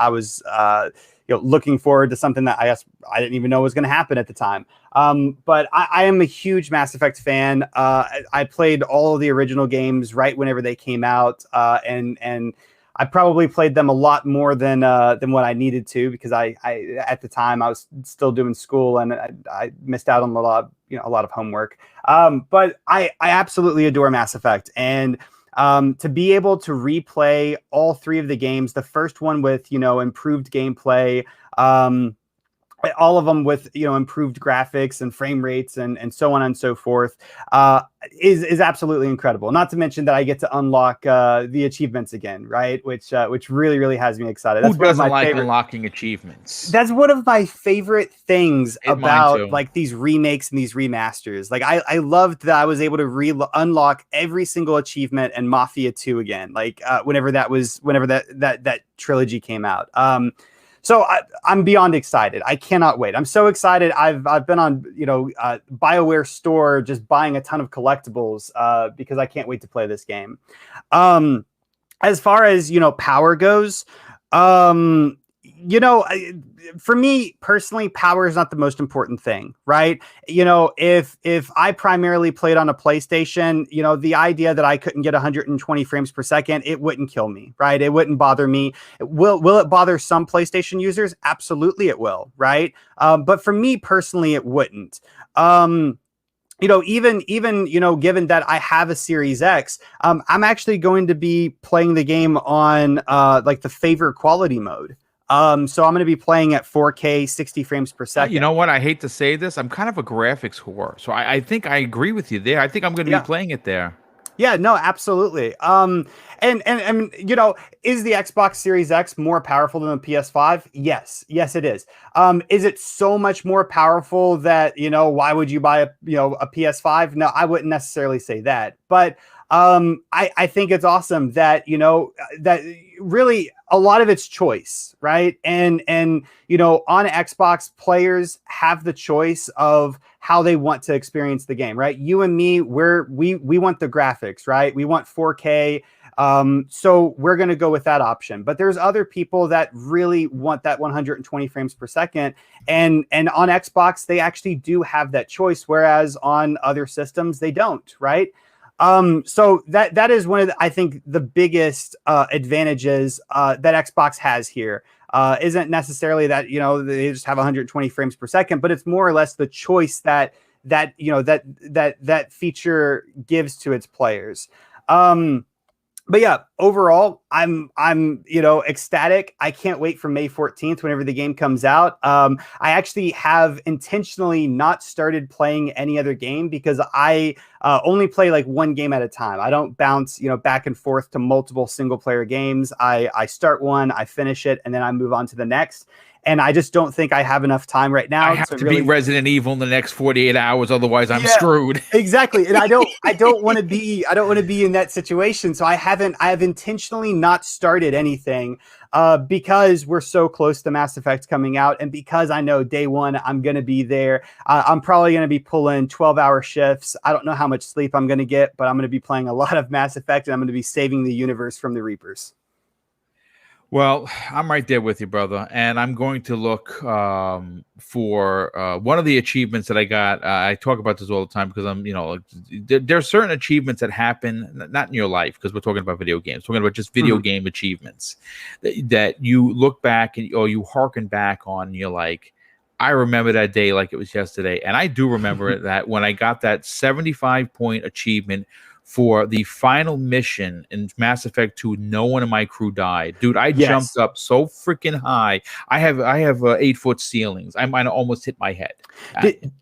looking forward to something that I guess I didn't even know was going to happen at the time. But I am a huge Mass Effect fan. I played all of the original games right whenever they came out, and I probably played them a lot more than what I needed to, because I at the time I was still doing school and I missed out on a lot of homework. But I absolutely adore Mass Effect, and to be able to replay all 3 of the games, the first one with improved gameplay, all of them with improved graphics and frame rates and so on and so forth, is absolutely incredible. Not to mention that I get to unlock the achievements again, right? Which really has me excited. Who doesn't like unlocking achievements? That's one of my favorite things about like these remakes and these remasters. Like I loved that I was able to unlock every single achievement in Mafia 2 again. Like whenever that trilogy came out. So I'm beyond excited. I cannot wait. I'm so excited. I've been on BioWare store just buying a ton of collectibles because I can't wait to play this game. As far as power goes, For me personally, power is not the most important thing, right? If I primarily played on a PlayStation, the idea that I couldn't get 120 frames per second, it wouldn't kill me, right? It wouldn't bother me. Will it bother some PlayStation users? Absolutely it will, right? But for me personally, it wouldn't. Even given that I have a Series X, I'm actually going to be playing the game on like the favor quality mode. So I'm going to be playing at 4K 60 frames per second. You know what? I hate to say this. I'm kind of a graphics whore. So I think I agree with you there. I think I'm going to be playing it there. Yeah, no, absolutely. And is the Xbox Series X more powerful than the PS5? Yes, it is. Is it so much more powerful that, why would you buy a PS5? No, I wouldn't necessarily say that. But I think it's awesome that, that really a lot of it's choice, right? And on Xbox, players have the choice of how they want to experience the game, right? You and me, we want the graphics, right? We want 4K. So we're going to go with that option. But there's other people that really want that 120 frames per second. And on Xbox, they actually do have that choice, whereas on other systems, they don't, right? So that is one of I think the biggest advantages that Xbox has here. Isn't necessarily that they just have 120 frames per second, but it's more or less the choice that feature gives to its players. But yeah, overall, I'm ecstatic. I can't wait for May 14th whenever the game comes out. I actually have intentionally not started playing any other game because I only play like one game at a time. I don't bounce back and forth to multiple single player games. I start one, I finish it, and then I move on to the next. And I just don't think I have enough time right now. I have to beat Resident Evil in the next 48 hours, otherwise I'm screwed. Exactly. And I don't want to be in that situation. So I have intentionally not started anything because we're so close to Mass Effect coming out, and because I know day one I'm going to be there. I'm probably going to be pulling 12-hour shifts. I don't know how much sleep I'm going to get, but I'm going to be playing a lot of Mass Effect, and I'm going to be saving the universe from the Reapers. Well, I'm right there with you, brother. And I'm going to look for one of the achievements that I got. I talk about this all the time because there are certain achievements that happen, not in your life, because we're talking about video games, we're talking about just video game achievements that you look back or you hearken back on, and you're like, I remember that day like it was yesterday. And I do remember that when I got that 75-point achievement for the final mission in Mass Effect 2, no one in my crew died. Dude, I jumped up so freaking high. I have 8-foot ceilings. I might almost hit my head.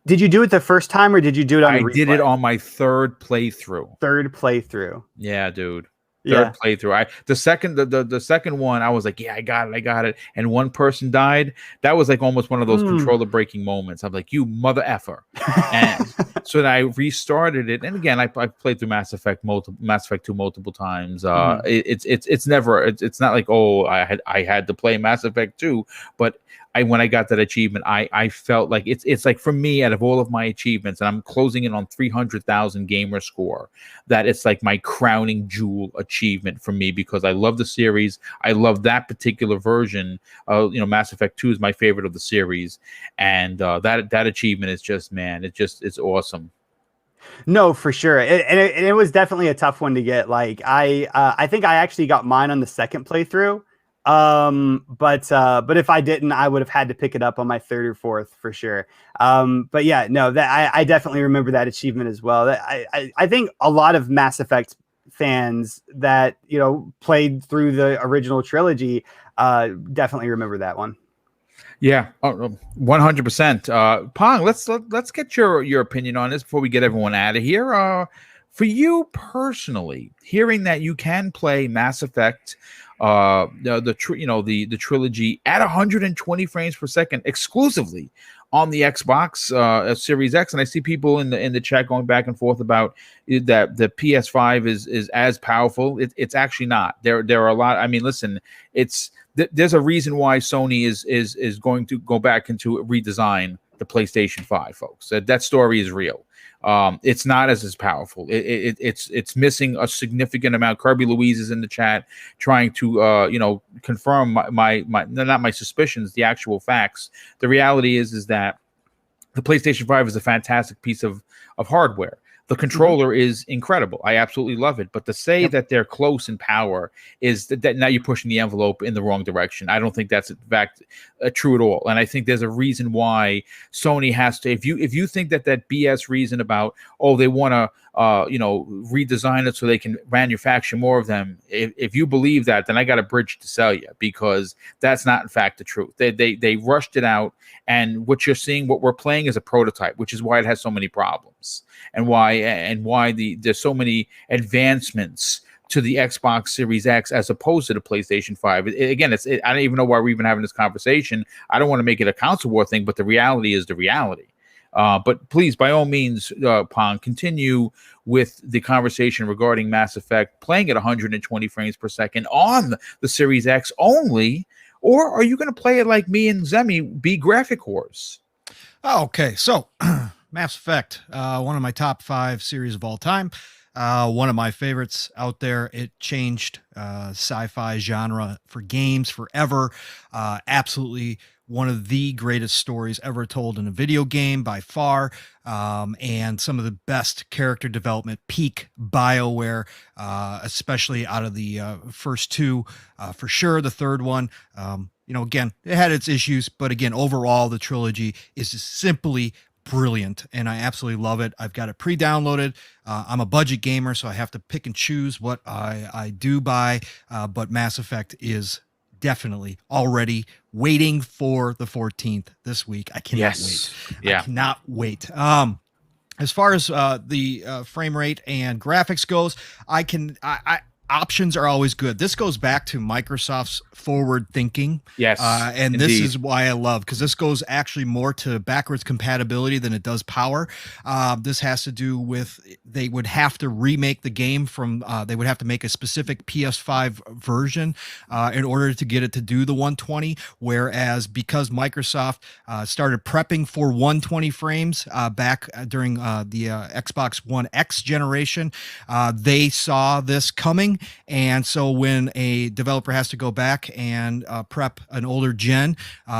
Did you do it the first time, or did you do it on I did it on my third playthrough. Yeah, dude. Third playthrough. The second one, I was like, yeah, I got it. And one person died. That was like almost one of those controller breaking moments. I'm like, you mother effer. And so then I restarted it. And again, I played through Mass Effect 2 multiple times. It's not like, oh, I had to play Mass Effect 2, but when I got that achievement, I felt like it's like, for me, out of all of my achievements, and I'm closing in on 300,000 gamer score, that it's like my crowning jewel achievement for me, because I love the series. I love that particular version. Mass Effect 2 is my favorite of the series, and that achievement is just, man, it's awesome. No, for sure. It was definitely a tough one to get. Like I think I actually got mine on the second playthrough. But if I didn't, I would have had to pick it up on my third or fourth for sure. But yeah, no, that I definitely remember that achievement as well. I think a lot of Mass Effect fans that played through the original trilogy definitely remember that one. Yeah, 100%. Pong, let's get your opinion on this before we get everyone out of here. For you personally, hearing that you can play Mass Effect, the trilogy at 120 frames per second exclusively on the Xbox Series X, and I see people in the chat going back and forth about that the PS5 is as powerful. It's actually not. There are a lot. I mean, listen, there's a reason why Sony is going to go back into redesign the PlayStation 5, folks. That story is real. It's not as powerful. It's missing a significant amount. Kirby Louise is in the chat trying to confirm my not my suspicions, the actual facts. The reality is that the PlayStation 5 is a fantastic piece of hardware. The controller is incredible. I absolutely love it. But to say that they're close in power is that now you're pushing the envelope in the wrong direction. I don't think that's in fact true at all. And I think there's a reason why Sony has to. If you think that BS reason about they want to redesign it so they can manufacture more of them. If you believe that, then I got a bridge to sell you, because that's not in fact the truth. They rushed it out, and what you're seeing, what we're playing, is a prototype, which is why it has so many problems, and why there's so many advancements to the Xbox Series X as opposed to the PlayStation 5. I don't even know why we're even having this conversation. I don't want to make it a console war thing, but the reality is the reality. But please, by all means, Pong, continue with the conversation regarding Mass Effect playing at 120 frames per second on the Series X only, or are you going to play it like me and Zemi, be graphic whores? Okay, so Mass Effect, one of my top 5 series of all time. One of my favorites out there. It changed sci-fi genre for games forever. Absolutely one of the greatest stories ever told in a video game by far, and some of the best character development, peak BioWare, especially out of the first 2, for sure. The third one, again, it had its issues, but again, overall, the trilogy is just simply brilliant, and I absolutely love it. I've got it pre-downloaded. I'm a budget gamer, so I have to pick and choose what I do buy, but Mass Effect is definitely already waiting for the 14th this week. I cannot wait. Yeah. I cannot wait. As far as the frame rate and graphics goes, options are always good. This goes back to Microsoft's forward thinking. Yes. And indeed. This is why I love, because this goes actually more to backwards compatibility than it does power. This has to do with, they would have to remake the game from, they would have to make a specific PS5 version in order to get it to do the 120. Whereas because Microsoft started prepping for 120 frames back during the Xbox One X generation, they saw this coming. And so when a developer has to go back and prep an older gen,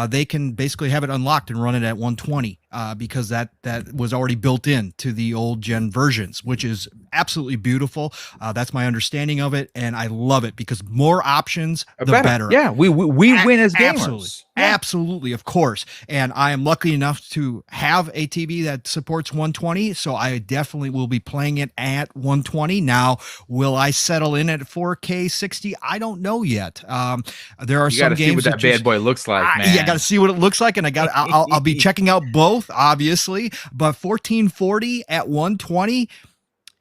they can basically have it unlocked and run it at 120 because that was already built in to the old gen versions, which is absolutely beautiful. That's my understanding of it, and I love it because more options, the better. Yeah, we win as gamers. Absolutely. Yeah. Absolutely, of course. And I am lucky enough to have a TV that supports 120, so I definitely will be playing it at 120. Now, will I settle in at 4K 60? I don't know yet. There are some games see what that bad boy looks like, man. Yeah, I got to see what it looks like, and I'll be checking out both, obviously. But 1440 at 120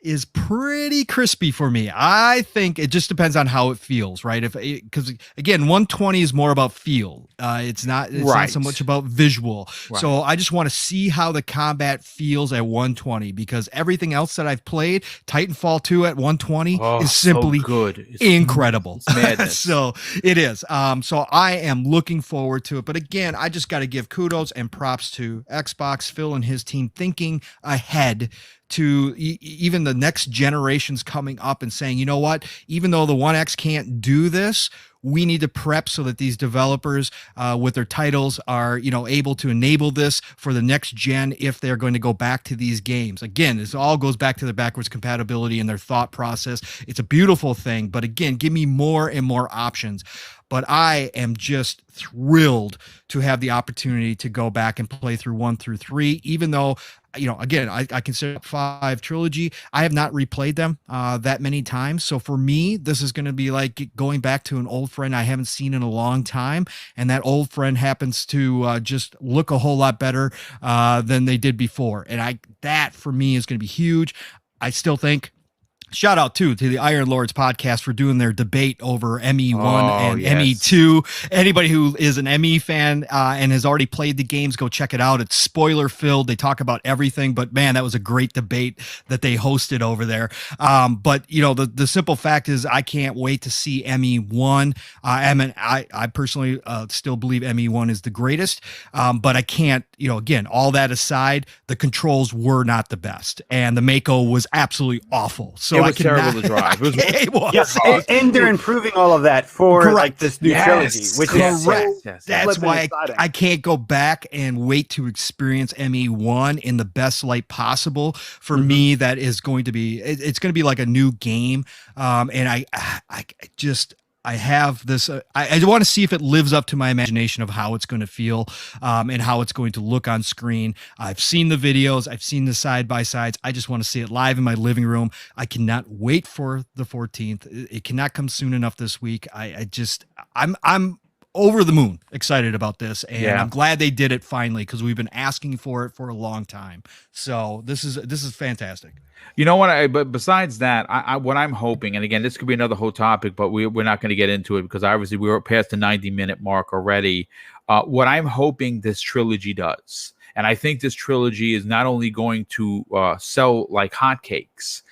is pretty crispy for me. I think it just depends on how it feels, right? Because again, 120 is more about feel. It's not so much about visual. Right. So I just want to see how the combat feels at 120, because everything else that I've played, Titanfall 2 at 120 is simply so good. It's incredible. It's madness. So it is. So I am looking forward to it. But again, I just got to give kudos and props to Xbox, Phil and his team thinking ahead to even the next generations coming up and saying, you know what, even though the One X can't do this, we need to prep so that these developers with their titles are, able to enable this for the next gen if they're going to go back to these games. Again, this all goes back to the backwards compatibility and their thought process. It's a beautiful thing, but again, give me more and more options. But I am just thrilled to have the opportunity to go back and play through 1 through 3, even though, again, I consider 5 trilogy. I have not replayed them that many times. So for me, this is going to be like going back to an old friend I haven't seen in a long time. And that old friend happens to just look a whole lot better than they did before. And that for me is going to be huge. I still think shout out too to the Iron Lords podcast for doing their debate over ME1 and ME2. Anybody who is an ME fan and has already played the games, go check it out. It's spoiler filled. They talk about everything, but man, that was a great debate that they hosted over there. But you know, the simple fact is I can't wait to see ME1. I personally still believe ME1 is the greatest, but I can't, you know, again, all that aside, the controls were not the best and the Mako was absolutely awful. So it was terrible to drive. It was. Yes, and they're improving all of that for like this new trilogy, which is correct. That's why I can't go back and wait to experience ME1 in the best light possible. For me, that is going to be, it's going to be like a new game. And I have this, I want to see if it lives up to my imagination of how it's going to feel and how it's going to look on screen. I've seen the videos. I've seen the side-by-sides. I just want to see it live in my living room. I cannot wait for the 14th. It cannot come soon enough this week. I'm over the moon excited about this, and I'm glad they did it finally because we've been asking for it for a long time. So this is fantastic. You know what? But besides that, what I'm hoping, and again, this could be another whole topic, but we're not going to get into it because obviously we were past the 90-minute mark already. What I'm hoping this trilogy does, and I think this trilogy is not only going to sell like hotcakes.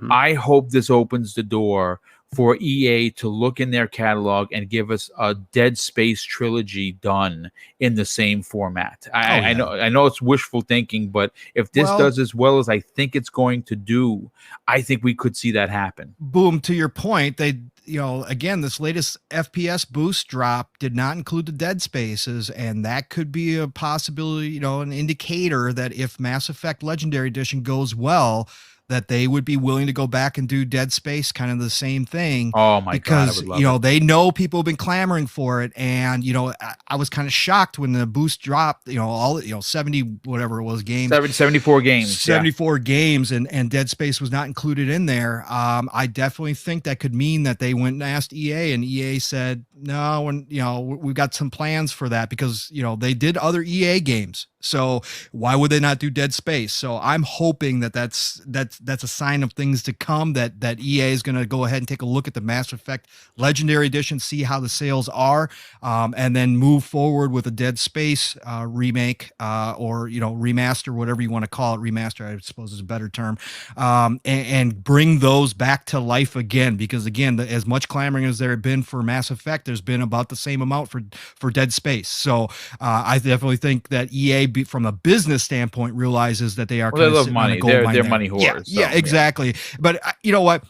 I hope this opens the door for EA to look in their catalog and give us a Dead Space trilogy done in the same format. I know it's wishful thinking, but if this does as well as I think it's going to do, I think we could see that happen. Boom, to your point, they, you know, again, this latest FPS boost drop did not include the Dead Spaces, and that could be a possibility, you know, an indicator that if Mass Effect Legendary Edition goes well, that they would be willing to go back and do Dead Space, kind of the same thing. Oh my God, I would love you know, they know people have been clamoring for it, and you know, I was kind of shocked when the boost dropped. You know, all 70 whatever it was games, 74 games, 74 games, and Dead Space was not included in there. I definitely think that could mean that they went and asked EA, and EA said no, and you know, we've got some plans for that because you know they did other EA games. So why would they not do Dead Space? So I'm hoping that that's a sign of things to come, that EA is going to go ahead and take a look at the Mass Effect Legendary Edition, see how the sales are, and then move forward with a Dead Space remake or, you know, remaster, whatever you want to call it. Remaster, I suppose, is a better term, and bring those back to life again. Because again, as much clamoring as there had been for Mass Effect, there's been about the same amount for Dead Space. So I definitely think that EA, from a business standpoint, realizes that they are they love money. They're money whores. Yeah, exactly. But you know what?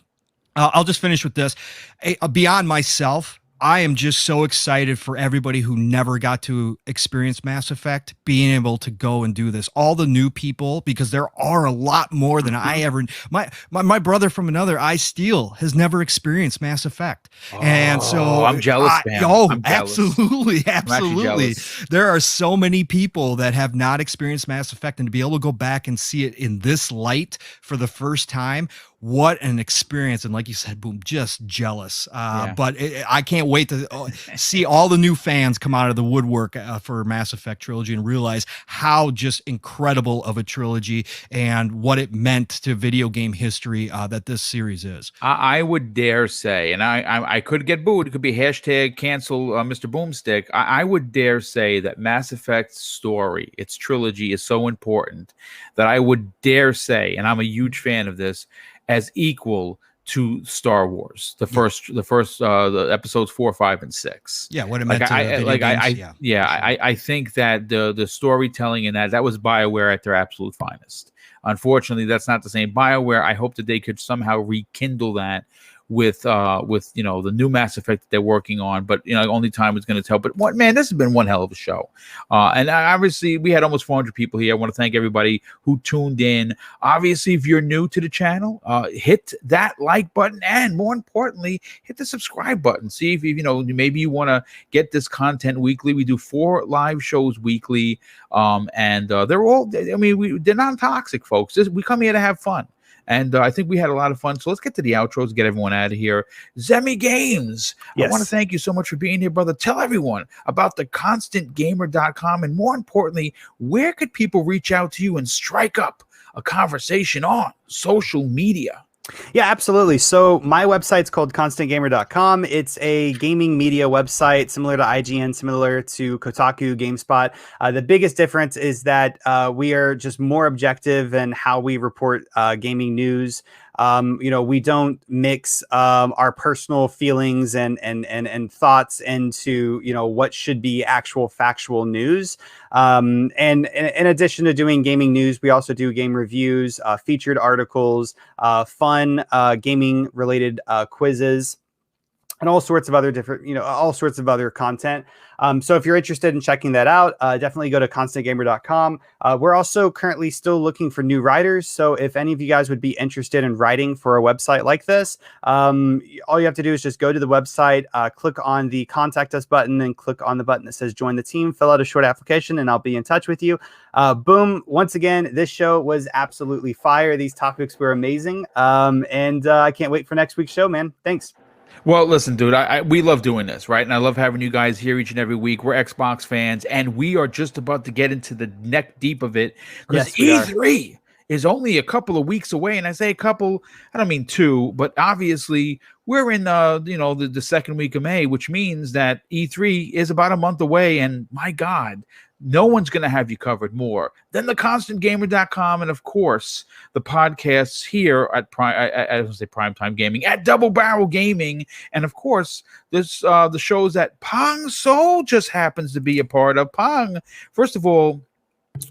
I'll just finish with this. Beyond myself, I am just so excited for everybody who never got to experience Mass Effect being able to go and do this. All the new people, because there are a lot more than I ever. My brother from another, I Steel, has never experienced Mass Effect, and so I'm jealous. Man. I'm absolutely. There are so many people that have not experienced Mass Effect, and to be able to go back and see it in this light for the first time. What an experience. And like you said, boom, just jealous. But I can't wait to see all the new fans come out of the woodwork for Mass Effect trilogy and realize how just incredible of a trilogy and what it meant to video game history that this series is. I would dare say, and I could get booed. It could be hashtag cancel Mr. Boomstick. I would dare say that Mass Effect's story, its trilogy, is so important that I would dare say, and I'm a huge fan of this, as equal to Star Wars, the first the episodes 4, 5, and 6. Yeah, what it meant to I think that the storytelling in that was BioWare at their absolute finest. Unfortunately, that's not the same BioWare. I hope that they could somehow rekindle that with you know, the new Mass Effect that they're working on, but you know, only time is going to tell. But man, this has been one hell of a show, and obviously we had almost 400 people here. I want to thank everybody who tuned in. Obviously, if you're new to the channel, hit that like button, and more importantly, hit the subscribe button. See if you know, maybe you want to get this content weekly. We do 4 live shows weekly, and they're all, I mean, they're non-toxic, folks. We come here to have fun. And I think we had a lot of fun. So let's get to the outros, get everyone out of here. Zemi Games, yes. I want to thank you so much for being here, brother. Tell everyone about theconstantgamer.com. And more importantly, where could people reach out to you and strike up a conversation on social media? Yeah, absolutely. So my website's called constantgamer.com. It's a gaming media website similar to IGN, similar to Kotaku, GameSpot. The biggest difference is that we are just more objective in how we report gaming news. We don't mix our personal feelings and thoughts into, what should be actual factual news. And in addition to doing gaming news, we also do game reviews, featured articles, fun gaming related quizzes, and all sorts of other different, all sorts of other content. So if you're interested in checking that out, definitely go to constantgamer.com. We're also currently still looking for new writers. So if any of you guys would be interested in writing for a website like this, all you have to do is just go to the website, click on the contact us button, and click on the button that says join the team, fill out a short application, and I'll be in touch with you. Boom. Once again, this show was absolutely fire. These topics were amazing. And I can't wait for next week's show, man. Thanks. Well, listen, dude, we love doing this, right? And I love having you guys here each and every week. We're Xbox fans, and we are just about to get into the neck deep of it because E3 is only a couple of weeks away. And I say a couple, I don't mean two, but obviously we're in the second week of May, which means that E3 is about a month away. And my God, no one's going to have you covered more than theconstantgamer.com. And of course, the podcasts here at Primetime Gaming, at Double Barrel Gaming. And of course, there's the shows that Pong Soul just happens to be a part of. Pong, first of all,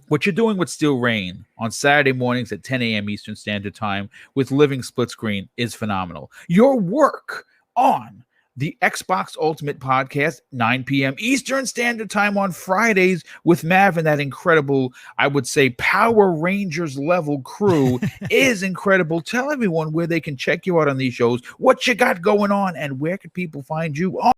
what you're doing with Steel Rain on Saturday mornings at 10 a.m. Eastern Standard Time with Living Split Screen is phenomenal. Your work on the Xbox Ultimate Podcast, 9 p.m. Eastern Standard Time on Fridays with Mav and that incredible, I would say, Power Rangers level crew is incredible. Tell everyone where they can check you out on these shows, what you got going on, and where can people find you on